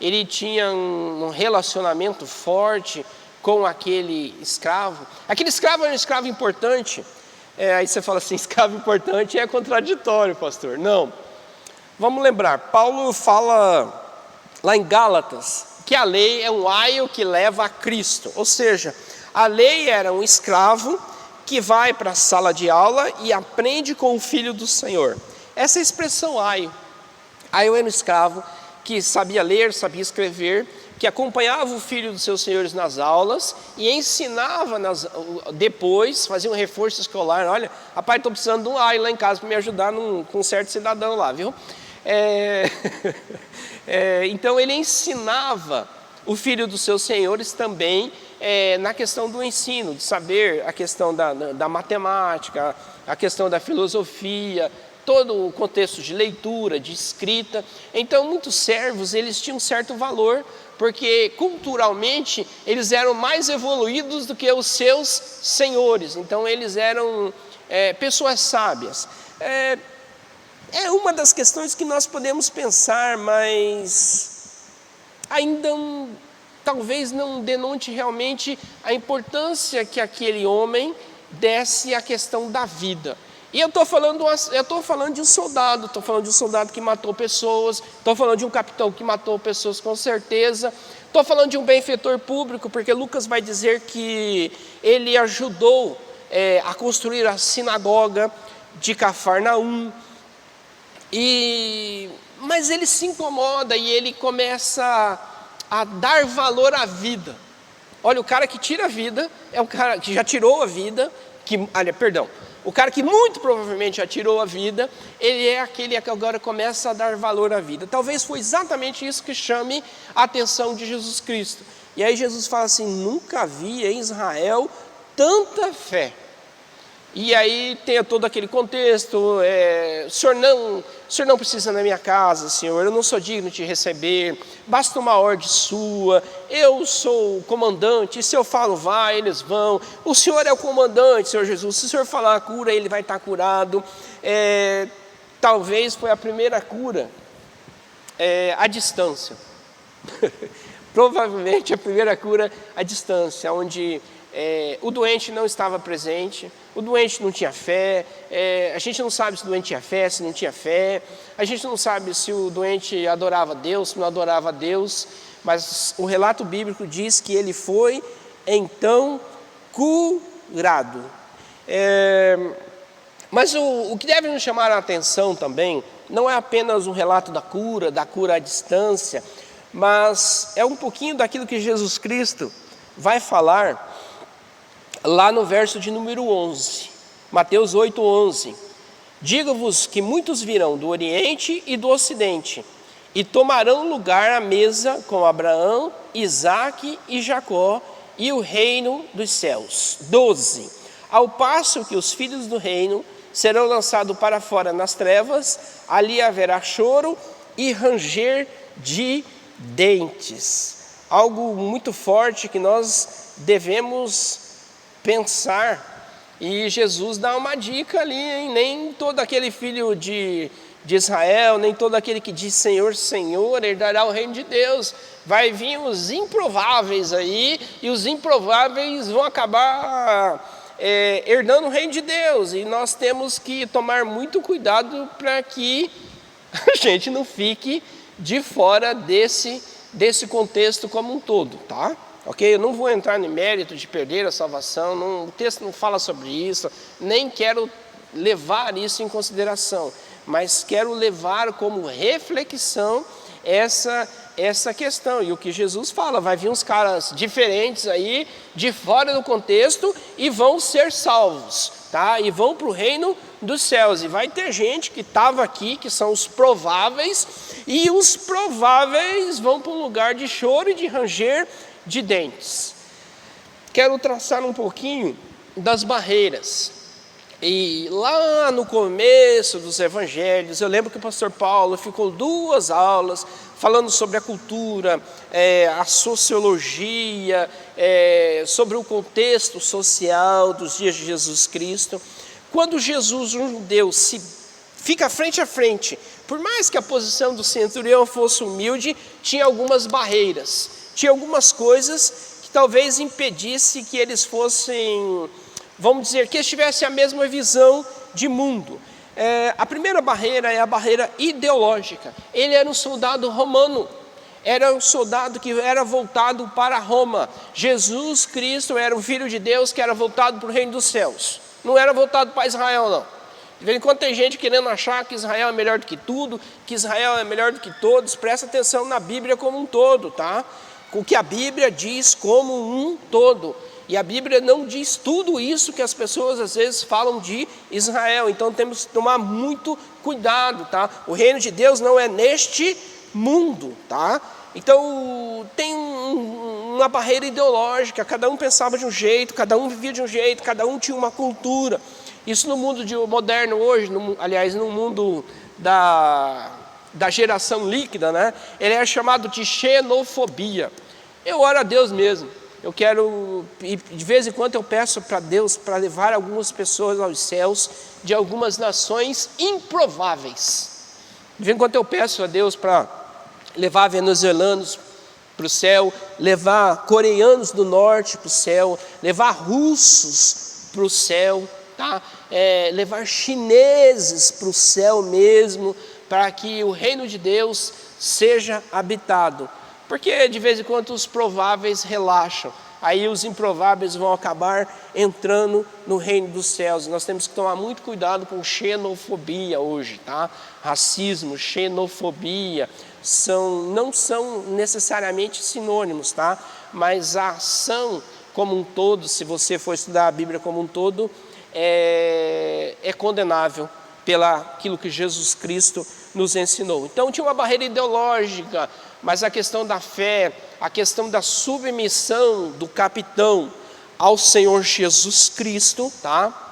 ele tinha um relacionamento forte com aquele escravo. Aquele escravo era um escravo importante. Aí você fala assim, escravo importante é contraditório, pastor. Não. Vamos lembrar, Paulo fala lá em Gálatas que a lei é um aio que leva a Cristo. Ou seja, a lei era um escravo que vai para a sala de aula e aprende com o filho do Senhor. Essa é a expressão aio. Aio era um escravo que sabia ler, sabia escrever, que acompanhava o filho dos seus senhores nas aulas e ensinava depois, fazia um reforço escolar. Olha, rapaz, estou precisando de um aio lá em casa para me ajudar com um certo cidadão lá, viu? Então ele ensinava o filho dos seus senhores também na questão do ensino, de saber a questão da matemática, a questão da filosofia, todo o contexto de leitura, de escrita. Então muitos servos, eles tinham um certo valor, porque culturalmente eles eram mais evoluídos do que os seus senhores. Então eles eram pessoas sábias. É uma das questões que nós podemos pensar, mas ainda talvez não denote realmente a importância que aquele homem desse à questão da vida. E eu estou falando de um soldado, estou falando de um soldado que matou pessoas, estou falando de um capitão que matou pessoas com certeza, estou falando de um benfeitor público, porque Lucas vai dizer que ele ajudou a construir a sinagoga de Cafarnaum. Mas ele se incomoda e ele começa a dar valor à vida. Olha, o cara que tira a vida é o cara que já tirou a vida, o cara que muito provavelmente já tirou a vida, ele é aquele que agora começa a dar valor à vida. Talvez foi exatamente isso que chame a atenção de Jesus Cristo. E aí Jesus fala assim: nunca vi em Israel tanta fé. E aí tem todo aquele contexto, o senhor não precisa ir na minha casa, Senhor, eu não sou digno de te receber, basta uma ordem sua, eu sou o comandante, se eu falo vai, eles vão, o Senhor é o comandante, Senhor Jesus, se o Senhor falar cura, ele vai estar curado. Talvez foi a primeira cura à distância, provavelmente a primeira cura à distância, onde o doente não estava presente, o doente não tinha fé, a gente não sabe se o doente tinha fé, se não tinha fé, a gente não sabe se o doente adorava a Deus, se não adorava a Deus, mas o relato bíblico diz que ele foi então curado. Mas o que deve nos chamar a atenção também, não é apenas um relato da cura à distância, mas é um pouquinho daquilo que Jesus Cristo vai falar lá no verso de número 11, Mateus 8:11, digo-vos que muitos virão do Oriente e do Ocidente, e tomarão lugar à mesa com Abraão, Isaque e Jacó, e o reino dos céus. 12, ao passo que os filhos do reino serão lançados para fora nas trevas, ali haverá choro e ranger de dentes. Algo muito forte que nós devemos pensar, e Jesus dá uma dica ali, hein? Nem todo aquele filho de Israel, nem todo aquele que diz Senhor, Senhor, herdará o reino de Deus. Vai vir os improváveis aí, e os improváveis vão acabar herdando o reino de Deus, e nós temos que tomar muito cuidado para que a gente não fique de fora desse contexto como um todo, tá? Ok? Eu não vou entrar no mérito de perder a salvação, o texto não fala sobre isso, nem quero levar isso em consideração, mas quero levar como reflexão essa questão. E o que Jesus fala, vai vir uns caras diferentes aí, de fora do contexto, e vão ser salvos, tá? E vão para o reino dos céus. E vai ter gente que estava aqui, que são os prováveis, e os prováveis vão para um lugar de choro e de ranger de dentes. Quero traçar um pouquinho das barreiras. E lá no começo dos evangelhos, eu lembro que o pastor Paulo ficou 2 aulas falando sobre a cultura, a sociologia, sobre o contexto social dos dias de Jesus Cristo. Quando Jesus, um judeu, fica frente a frente, por mais que a posição do centurião fosse humilde, tinha algumas barreiras, tinha algumas coisas que talvez impedisse que eles fossem, vamos dizer, que eles tivessem a mesma visão de mundo. A primeira barreira é a barreira ideológica. Ele era um soldado romano, era um soldado que era voltado para Roma. Jesus Cristo era o Filho de Deus que era voltado para o reino dos céus, não era voltado para Israel, não. De vez em quando tem gente querendo achar que Israel é melhor do que tudo, que Israel é melhor do que todos. Presta atenção na Bíblia como um todo, tá? O que a Bíblia diz como um todo. E a Bíblia não diz tudo isso que as pessoas às vezes falam de Israel. Então temos que tomar muito cuidado, tá? O reino de Deus não é neste mundo, tá? Então tem uma barreira ideológica. Cada um pensava de um jeito, cada um vivia de um jeito, cada um tinha uma cultura. Isso no mundo moderno hoje, aliás, no mundo da geração líquida, né? Ele é chamado de xenofobia. Eu oro a Deus mesmo. Eu quero, e de vez em quando eu peço para Deus para levar algumas pessoas aos céus de algumas nações improváveis. De vez em quando eu peço a Deus para levar venezuelanos para o céu, levar coreanos do norte para o céu, levar russos para o céu, tá? Levar chineses para o céu mesmo, para que o reino de Deus seja habitado. Porque de vez em quando os prováveis relaxam, aí os improváveis vão acabar entrando no reino dos céus. Nós temos que tomar muito cuidado com xenofobia hoje, tá? Racismo, xenofobia, não são necessariamente sinônimos, tá? Mas a ação como um todo, se você for estudar a Bíblia como um todo, é condenável pelaquilo que Jesus Cristo nos ensinou. Então tinha uma barreira ideológica, mas a questão da fé, a questão da submissão do capitão ao Senhor Jesus Cristo, tá?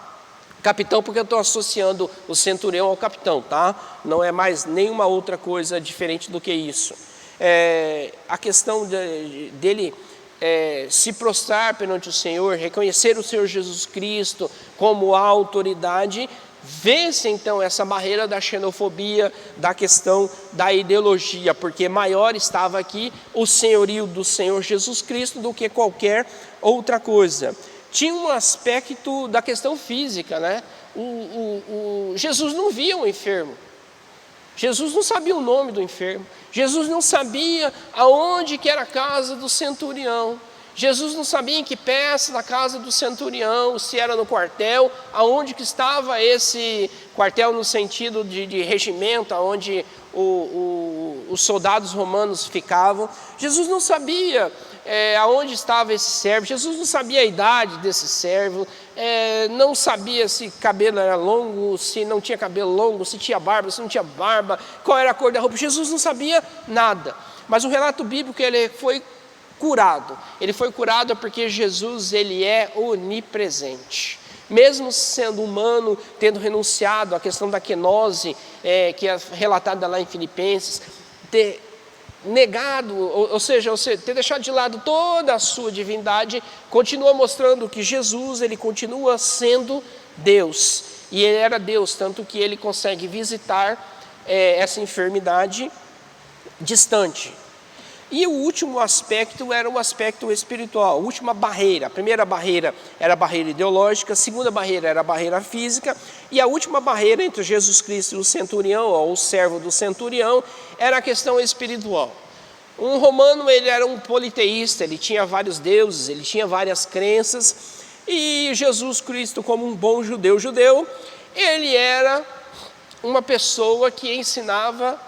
Capitão porque eu estou associando o centurião ao capitão, tá? Não é mais nenhuma outra coisa diferente do que isso. A questão dele se prostrar perante o Senhor, reconhecer o Senhor Jesus Cristo como a autoridade, vence então essa barreira da xenofobia, da questão da ideologia, porque maior estava aqui o senhorio do Senhor Jesus Cristo do que qualquer outra coisa. Tinha um aspecto da questão física, né? Jesus não via o enfermo, Jesus não sabia o nome do enfermo, Jesus não sabia aonde que era a casa do centurião, Jesus não sabia em que peça da casa do centurião, se era no quartel, aonde que estava esse quartel no sentido de regimento, aonde os soldados romanos ficavam. Jesus não sabia aonde estava esse servo, Jesus não sabia a idade desse servo, não sabia se cabelo era longo, se não tinha cabelo longo, se tinha barba, se não tinha barba, qual era a cor da roupa. Jesus não sabia nada, mas o relato bíblico ele foi curado. Ele foi curado porque Jesus ele é onipresente. Mesmo sendo humano, tendo renunciado à questão da quenose, que é relatada lá em Filipenses, ter negado, ou seja, ter deixado de lado toda a sua divindade, continua mostrando que Jesus ele continua sendo Deus. E ele era Deus, tanto que ele consegue visitar essa enfermidade distante. E o último aspecto era o aspecto espiritual, a última barreira. A primeira barreira era a barreira ideológica, a segunda barreira era a barreira física, e a última barreira entre Jesus Cristo e o centurião, ou o servo do centurião, era a questão espiritual. Um romano ele era um politeísta, ele tinha vários deuses, ele tinha várias crenças, e Jesus Cristo, como um bom judeu, ele era uma pessoa que ensinava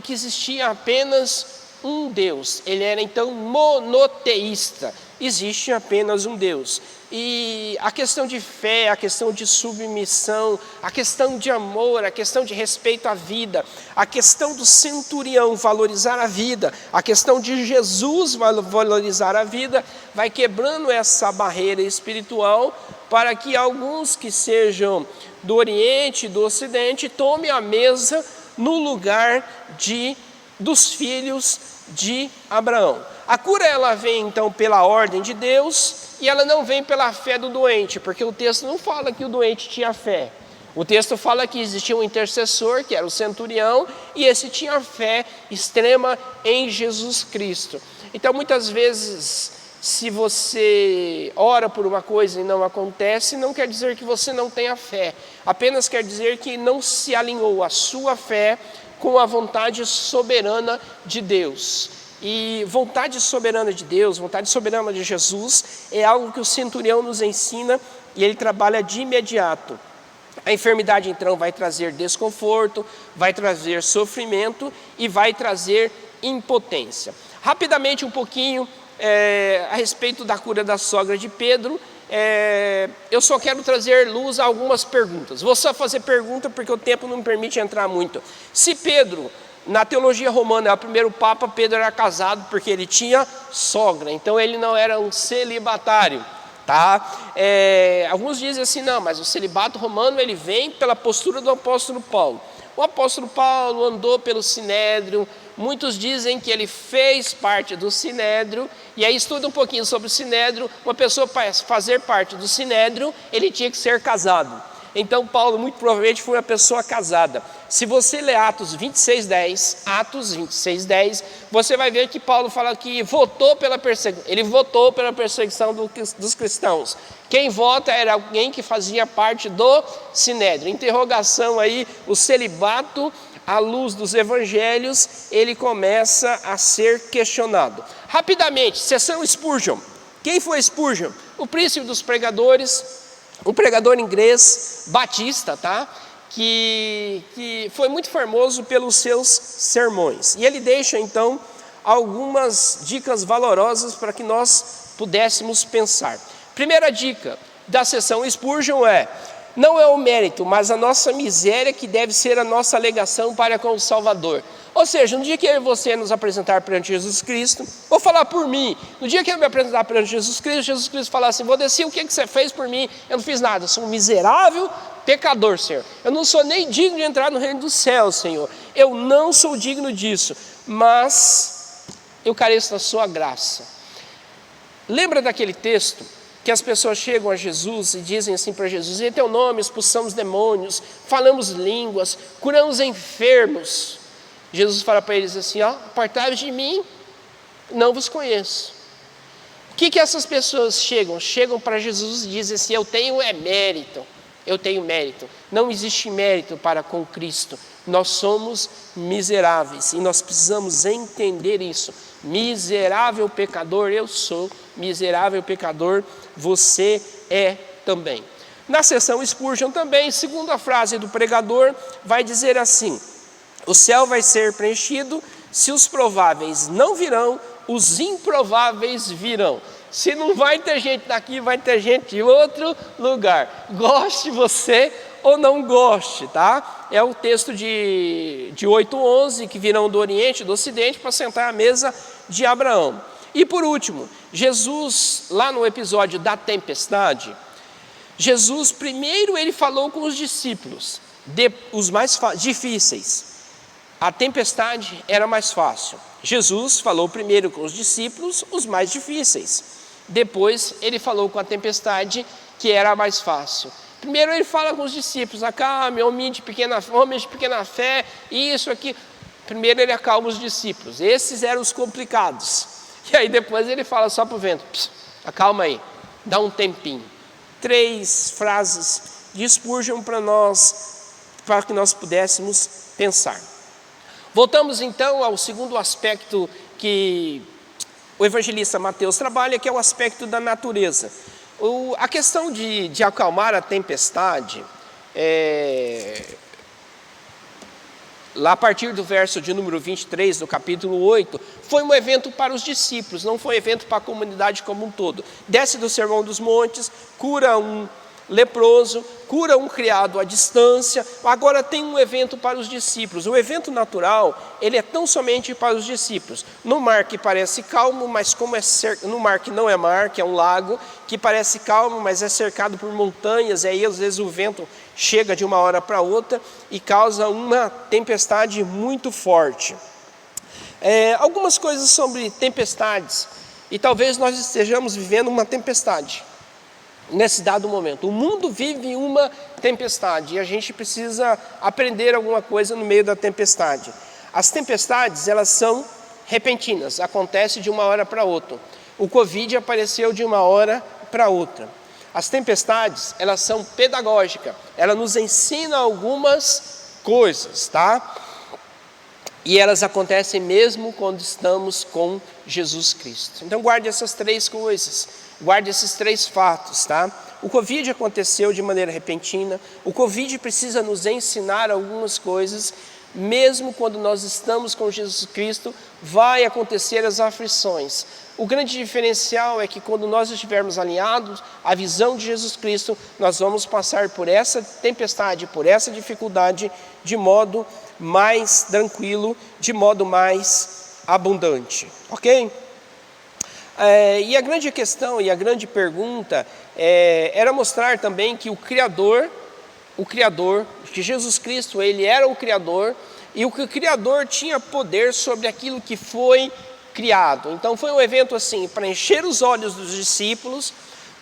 que existia apenas um Deus. Ele era então monoteísta, existe apenas um Deus. E a questão de fé, a questão de submissão, a questão de amor, a questão de respeito à vida, a questão do centurião valorizar a vida, a questão de Jesus valorizar a vida, vai quebrando essa barreira espiritual para que alguns que sejam do Oriente e do Ocidente tomem a mesa no lugar dos filhos de Abraão. A cura ela vem então pela ordem de Deus e ela não vem pela fé do doente, porque o texto não fala que o doente tinha fé. O texto fala que existia um intercessor, que era o centurião, e esse tinha fé extrema em Jesus Cristo. Então muitas vezes, se você ora por uma coisa e não acontece, não quer dizer que você não tenha fé, apenas quer dizer que não se alinhou a sua fé com a vontade soberana de Deus. E vontade soberana de Deus, vontade soberana de Jesus, é algo que o centurião nos ensina e ele trabalha de imediato. A enfermidade então vai trazer desconforto, vai trazer sofrimento e vai trazer impotência. Rapidamente um pouquinho a respeito da cura da sogra de Pedro, eu só quero trazer luz a algumas perguntas. Vou só fazer pergunta porque o tempo não me permite entrar muito. Se Pedro, na teologia romana, é o primeiro papa, Pedro era casado porque ele tinha sogra, então ele não era um celibatário, tá? Alguns dizem assim, não, mas o celibato romano ele vem pela postura do apóstolo Paulo. O apóstolo Paulo andou pelo Sinédrio, muitos dizem que ele fez parte do Sinédrio, e aí estuda um pouquinho sobre o Sinédrio. Uma pessoa para fazer parte do Sinédrio, ele tinha que ser casado. Então Paulo muito provavelmente foi uma pessoa casada. Se você ler Atos 26:10, você vai ver que Paulo fala que ele votou pela perseguição dos cristãos. Quem vota era alguém que fazia parte do Sinédrio. Interrogação aí, o celibato à luz dos evangelhos, ele começa a ser questionado. Rapidamente, sessão Spurgeon. Quem foi Spurgeon? O príncipe dos pregadores, um pregador inglês, batista, tá? Que foi muito famoso pelos seus sermões. E ele deixa então algumas dicas valorosas para que nós pudéssemos pensar. Primeira dica da sessão Spurgeon não é o mérito, mas a nossa miséria que deve ser a nossa alegação para com o Salvador. Ou seja, no dia que eu e você nos apresentar perante Jesus Cristo, vou falar por mim, no dia que eu me apresentar perante Jesus Cristo falar assim, vou descer, o que você fez por mim? Eu não fiz nada, eu sou um miserável pecador, Senhor. Eu não sou nem digno de entrar no reino dos céus, Senhor. Eu não sou digno disso, mas eu careço da sua graça. Lembra daquele texto que as pessoas chegam a Jesus e dizem assim para Jesus, em teu nome expulsamos demônios, falamos línguas, curamos enfermos. Jesus fala para eles assim, apartai-vos de mim, não vos conheço. O que essas pessoas chegam? Chegam para Jesus e dizem assim, eu tenho mérito. Não existe mérito para com Cristo. Nós somos miseráveis e nós precisamos entender isso. Miserável pecador eu sou, miserável pecador você é também. Na sessão Spurgeon também, segunda frase do pregador, vai dizer assim, o céu vai ser preenchido, se os prováveis não virão, os improváveis virão. Se não vai ter gente daqui, vai ter gente de outro lugar. Goste você ou não goste, tá? É o texto de 8:11, que virão do Oriente e do Ocidente para sentar à mesa de Abraão. E por último, Jesus, lá no episódio da tempestade, Jesus primeiro ele falou com os discípulos, os mais difíceis. A tempestade era mais fácil. Jesus falou primeiro com os discípulos, os mais difíceis. Depois ele falou com a tempestade, que era a mais fácil. Primeiro ele fala com os discípulos, acalme, homens de pequena fé, isso aqui. Primeiro ele acalma os discípulos, esses eram os complicados. E aí depois ele fala só para o vento, acalma aí, dá um tempinho. 3 frases de Spurgeon para que nós pudéssemos pensar. Voltamos então ao segundo aspecto que o evangelista Mateus trabalha, que é o aspecto da natureza. A questão de acalmar a tempestade, lá a partir do verso de número 23, do capítulo 8, foi um evento para os discípulos, não foi um evento para a comunidade como um todo. Desce do Sermão dos Montes, cura um leproso, cura um criado à distância, agora tem um evento para os discípulos. O evento natural, ele é tão somente para os discípulos. No mar que parece calmo, mas como no mar que não é mar, que é um lago, que parece calmo, mas é cercado por montanhas, e aí às vezes o vento chega de uma hora para outra e causa uma tempestade muito forte. Algumas coisas sobre tempestades, e talvez nós estejamos vivendo uma tempestade nesse dado momento. O mundo vive uma tempestade e a gente precisa aprender alguma coisa no meio da tempestade. As tempestades, elas são repentinas, acontecem de uma hora para outra. O Covid apareceu de uma hora para outra. As tempestades, elas são pedagógicas, ela nos ensina algumas coisas, tá? E elas acontecem mesmo quando estamos com Jesus Cristo. Então guarde essas três coisas, guarde esses três fatos, tá? O Covid aconteceu de maneira repentina, o Covid precisa nos ensinar algumas coisas, mesmo quando nós estamos com Jesus Cristo, vai acontecer as aflições. O grande diferencial é que quando nós estivermos alinhados à visão de Jesus Cristo, nós vamos passar por essa tempestade, por essa dificuldade, de modo mais tranquilo, de modo mais abundante, ok? E a grande questão e a grande pergunta era mostrar também que o Criador, que Jesus Cristo, ele era o Criador, e o que o Criador tinha poder sobre aquilo que foi criado. Então foi um evento assim, para encher os olhos dos discípulos,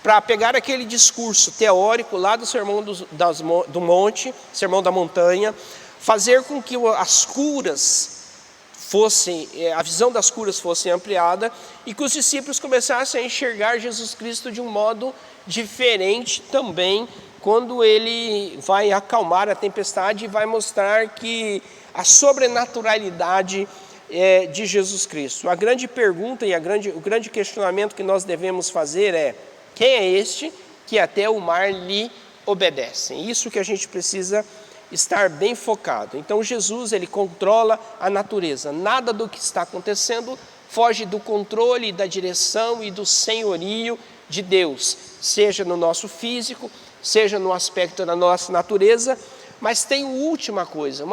para pegar aquele discurso teórico lá do Sermão do Monte, Sermão da Montanha, fazer com que as curas a visão das curas fosse ampliada e que os discípulos começassem a enxergar Jesus Cristo de um modo diferente também, quando ele vai acalmar a tempestade e vai mostrar que a sobrenaturalidade de Jesus Cristo. A grande pergunta e o grande questionamento que nós devemos fazer é: quem é este que até o mar lhe obedece? Isso que a gente precisa estar bem focado. Então Jesus, ele controla a natureza. Nada do que está acontecendo foge do controle, da direção e do senhorio de Deus, seja no nosso físico, seja no aspecto da nossa natureza. Mas tem uma última coisa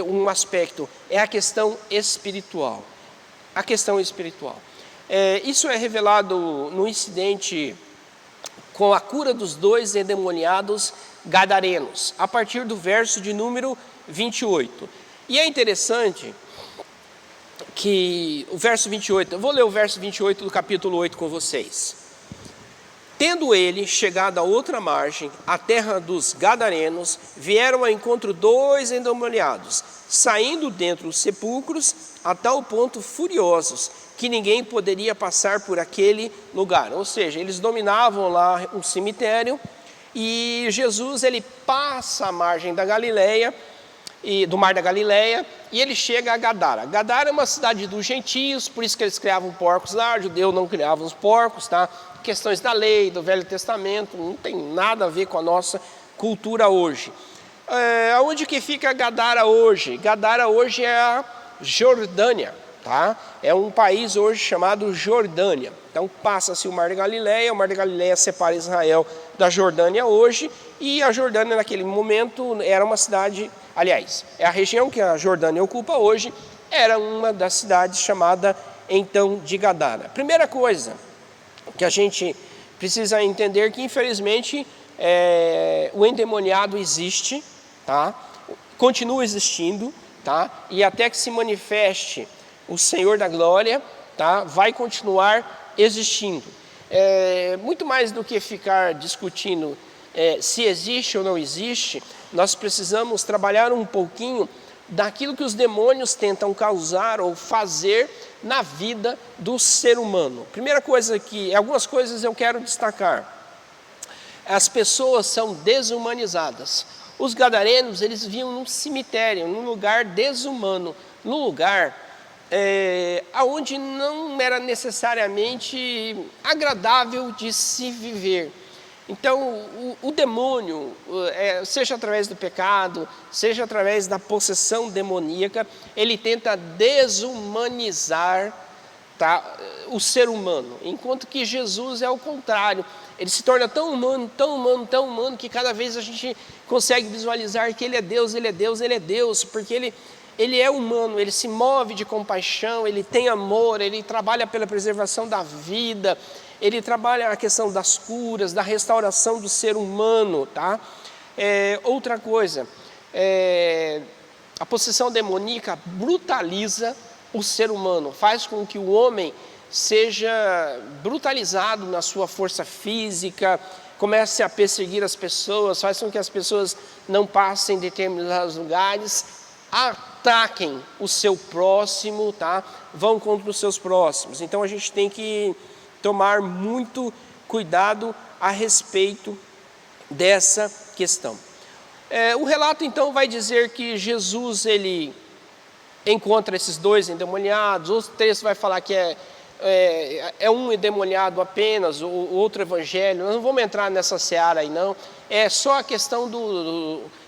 um aspecto, é a questão espiritual. A questão espiritual. Isso é revelado no incidente com a cura dos 2 endemoniados gadarenos, a partir do verso de número 28. E é interessante que o verso 28, eu vou ler o verso 28 do capítulo 8 com vocês. Tendo ele chegado à outra margem, a terra dos gadarenos, vieram ao encontro 2 endemoniados, saindo dentro dos sepulcros, a tal ponto furiosos, que ninguém poderia passar por aquele lugar. Ou seja, eles dominavam lá um cemitério, e Jesus, ele passa a margem da Galileia, do mar da Galileia, e ele chega a Gadara. Gadara é uma cidade dos gentios, por isso que eles criavam porcos lá, o judeu não criava os porcos, tá? Questões da lei, do Velho Testamento, não tem nada a ver com a nossa cultura hoje. Onde que fica Gadara hoje? Gadara hoje é a Jordânia, tá? É um país hoje chamado Jordânia. Então passa-se o Mar da Galileia separa Israel da Jordânia hoje, e a Jordânia naquele momento era uma cidade, aliás, é a região que a Jordânia ocupa hoje, era uma das cidades chamada então de Gadara. Primeira coisa que a gente precisa entender que infelizmente o endemoniado existe, tá? Continua existindo, tá? E até que se manifeste o Senhor da Glória, tá? Vai continuar existindo. Muito mais do que ficar discutindo se existe ou não existe, nós precisamos trabalhar um pouquinho daquilo que os demônios tentam causar ou fazer na vida do ser humano. Primeira coisa algumas coisas eu quero destacar. As pessoas são desumanizadas. Os gadarenos, eles viviam num cemitério, num lugar desumano, num lugar onde não era necessariamente agradável de se viver. Então, o demônio, seja através do pecado, seja através da possessão demoníaca, ele tenta desumanizar, tá, o ser humano, enquanto que Jesus é o contrário. Ele se torna tão humano, tão humano, tão humano, que cada vez a gente consegue visualizar que Ele é Deus, Ele é Deus, Ele é Deus, porque Ele é humano, Ele se move de compaixão, Ele tem amor, Ele trabalha pela preservação da vida, Ele trabalha a questão das curas, da restauração do ser humano, tá? Outra coisa, a possessão demoníaca brutaliza o ser humano, faz com que o homem seja brutalizado na sua força física, comece a perseguir as pessoas, faz com que as pessoas não passem em determinados lugares, ataquem o seu próximo, tá? Vão contra os seus próximos. Então a gente tem que tomar muito cuidado a respeito dessa questão. O relato então vai dizer que Jesus ele encontra esses dois endemoniados, outro texto vai falar que é um endemoniado apenas, o outro evangelho, nós não vamos entrar nessa seara aí não, é só a questão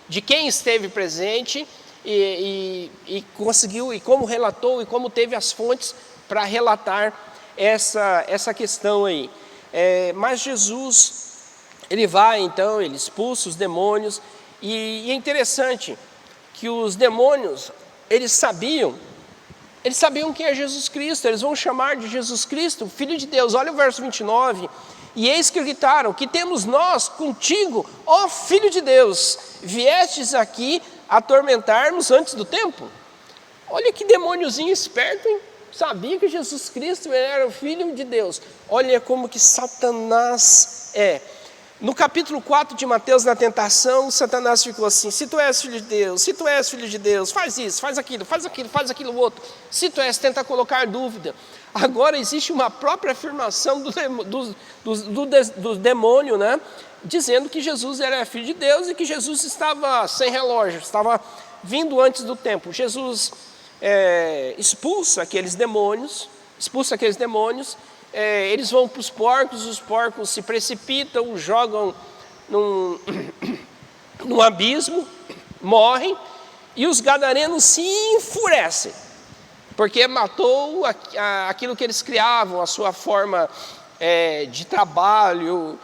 de quem esteve presente e conseguiu, e como relatou, e como teve as fontes para relatar essa questão aí. Mas Jesus, ele vai então, ele expulsa os demônios, e é interessante que os demônios, eles sabiam quem é Jesus Cristo, eles vão chamar de Jesus Cristo, Filho de Deus. Olha o verso 29, e eis que gritaram, que temos nós contigo, ó Filho de Deus, viestes aqui atormentar-nos antes do tempo? Olha que demôniozinho esperto, hein? Sabia que Jesus Cristo era o Filho de Deus. Olha como que Satanás é. No capítulo 4 de Mateus, na tentação, Satanás ficou assim: se tu és filho de Deus, se tu és filho de Deus, faz isso, faz aquilo, faz aquilo, faz aquilo outro. Se tu és, tenta colocar dúvida. Agora existe uma própria afirmação do demônio, né? Dizendo que Jesus era filho de Deus e que Jesus estava sem relógio, estava vindo antes do tempo. Jesus expulsa aqueles demônios, eles vão para os porcos se precipitam, os jogam num abismo, morrem, e os gadarenos se enfurecem, porque matou aquilo que eles criavam, a sua forma de trabalho,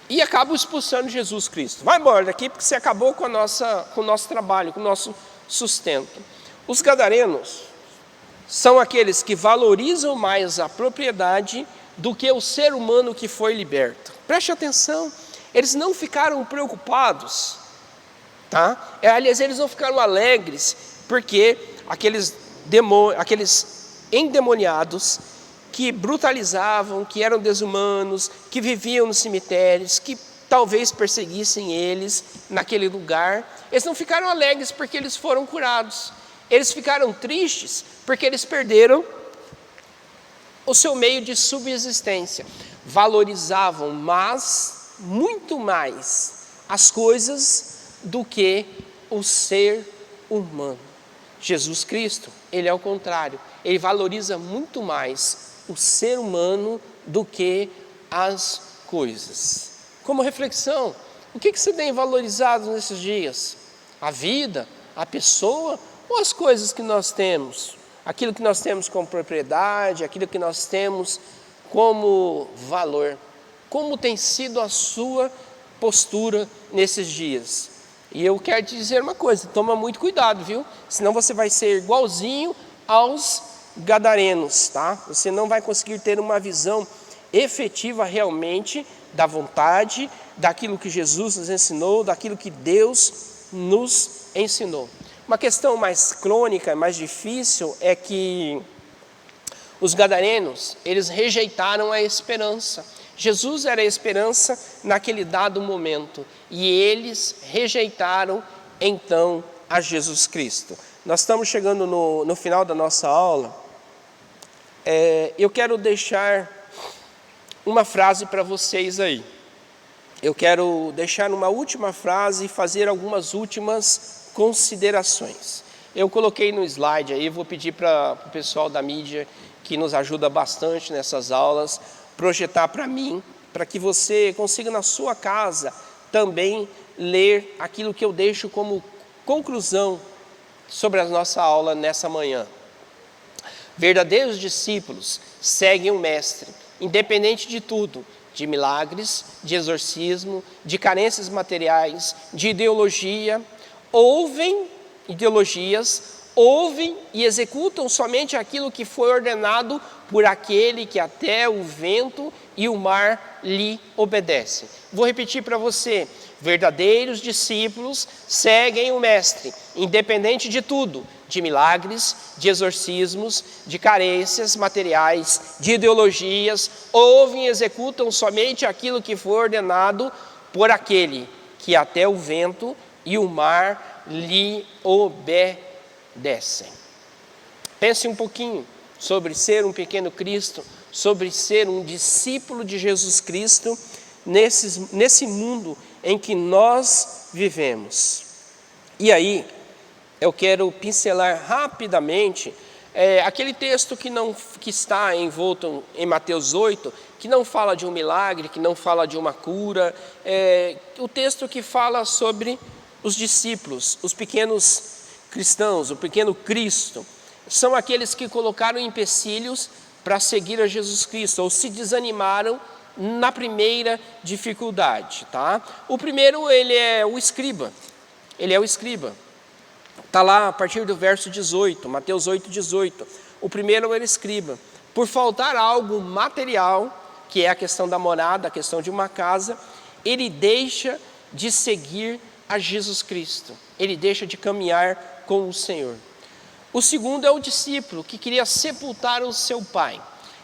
e acabam expulsando Jesus Cristo. Vai embora daqui, porque você acabou com o nosso trabalho, com o nosso sustento. Os gadarenos são aqueles que valorizam mais a propriedade do que o ser humano que foi liberto. Preste atenção, eles não ficaram preocupados, tá? Aliás, eles não ficaram alegres, porque aqueles endemoniados que brutalizavam, que eram desumanos, que viviam nos cemitérios, que talvez perseguissem eles naquele lugar, eles não ficaram alegres porque eles foram curados. Eles ficaram tristes porque eles perderam o seu meio de subsistência. Valorizavam muito mais as coisas do que o ser humano. Jesus Cristo, ele é o contrário. Ele valoriza muito mais o ser humano do que as coisas. Como reflexão, o que você tem valorizado nesses dias? A vida, a pessoa ou as coisas que nós temos? Aquilo que nós temos como propriedade, aquilo que nós temos como valor. Como tem sido a sua postura nesses dias? E eu quero te dizer uma coisa, toma muito cuidado, viu? Senão você vai ser igualzinho aos gadarenos, tá? Você não vai conseguir ter uma visão efetiva realmente da vontade, daquilo que Jesus nos ensinou, daquilo que Deus nos ensinou. Uma questão mais crônica, mais difícil, é que os gadarenos, eles rejeitaram a esperança. Jesus era a esperança naquele dado momento, e eles rejeitaram então a Jesus Cristo. Nós estamos chegando no final da nossa aula. Eu quero deixar uma frase para vocês aí. Eu quero deixar uma última frase e fazer algumas últimas considerações. Eu coloquei no slide aí, vou pedir para o pessoal da mídia que nos ajuda bastante nessas aulas, projetar para mim, para que você consiga na sua casa também ler aquilo que eu deixo como conclusão sobre a nossa aula nessa manhã. Verdadeiros discípulos seguem o Mestre, independente de tudo, de milagres, de exorcismo, de carências materiais, de ideologias, ouvem e executam somente aquilo que foi ordenado por aquele que até o vento e o mar lhe obedecem. Vou repetir para você: verdadeiros discípulos seguem o Mestre, independente de tudo, de milagres, de exorcismos, de carências materiais, de ideologias, ouvem e executam somente aquilo que foi ordenado por aquele que até o vento e o mar lhe obedecem. Pense um pouquinho sobre ser um pequeno Cristo, sobre ser um discípulo de Jesus Cristo nesse mundo em que nós vivemos. E aí, eu quero pincelar rapidamente aquele texto que está envolto em Mateus 8, que não fala de um milagre, que não fala de uma cura, o texto que fala sobre os discípulos, os pequenos cristãos, o pequeno Cristo, são aqueles que colocaram empecilhos para seguir a Jesus Cristo, ou se desanimaram na primeira dificuldade, tá? O primeiro, ele é o escriba, está lá a partir do verso 18, Mateus 8, 18, o primeiro é o escriba, por faltar algo material, que é a questão da morada, a questão de uma casa, ele deixa de seguir a Jesus Cristo, ele deixa de caminhar com o Senhor. O segundo é o discípulo, que queria sepultar o seu pai.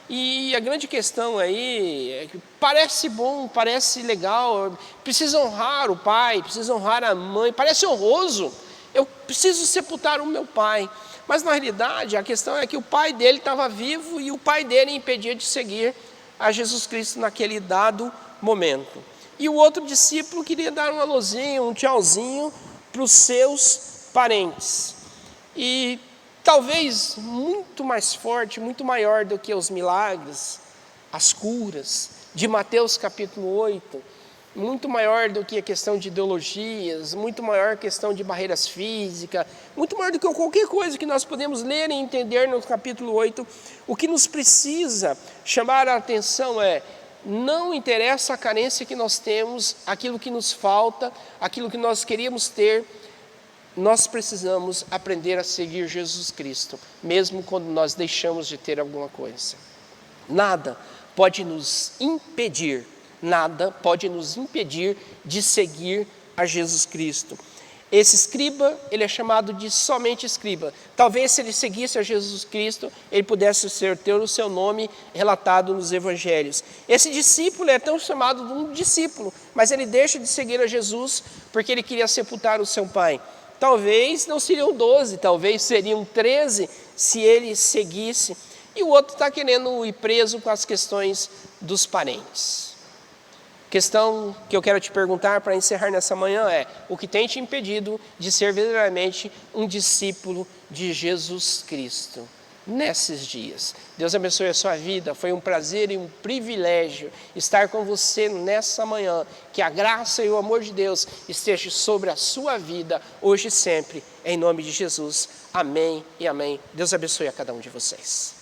E a grande questão aí é que parece bom, parece legal, precisa honrar o pai, precisa honrar a mãe, parece honroso, eu preciso sepultar o meu pai. Mas na realidade a questão é que o pai dele estava vivo e o pai dele impedia de seguir a Jesus Cristo naquele dado momento. E o outro discípulo queria dar um alôzinho, um tchauzinho para os seus parentes. E talvez muito mais forte, muito maior do que os milagres, as curas de Mateus capítulo 8, muito maior do que a questão de ideologias, muito maior a questão de barreiras físicas, muito maior do que qualquer coisa que nós podemos ler e entender no capítulo 8, o que nos precisa chamar a atenção é: não interessa a carência que nós temos, aquilo que nos falta, aquilo que nós queríamos ter, nós precisamos aprender a seguir Jesus Cristo, mesmo quando nós deixamos de ter alguma coisa. Nada pode nos impedir de seguir a Jesus Cristo. Esse escriba, ele é chamado de somente escriba. Talvez se ele seguisse a Jesus Cristo, ele pudesse ter o seu nome relatado nos evangelhos. Esse discípulo é tão chamado de um discípulo, mas ele deixa de seguir a Jesus porque ele queria sepultar o seu pai. Talvez não seriam 12, talvez seriam 13 se ele seguisse. E o outro está querendo ir preso com as questões dos parentes. Questão que eu quero te perguntar para encerrar nessa manhã é: o que tem te impedido de ser verdadeiramente um discípulo de Jesus Cristo nesses dias? Deus abençoe a sua vida, foi um prazer e um privilégio estar com você nessa manhã. Que a graça e o amor de Deus esteja sobre a sua vida, hoje e sempre, em nome de Jesus. Amém e amém. Deus abençoe a cada um de vocês.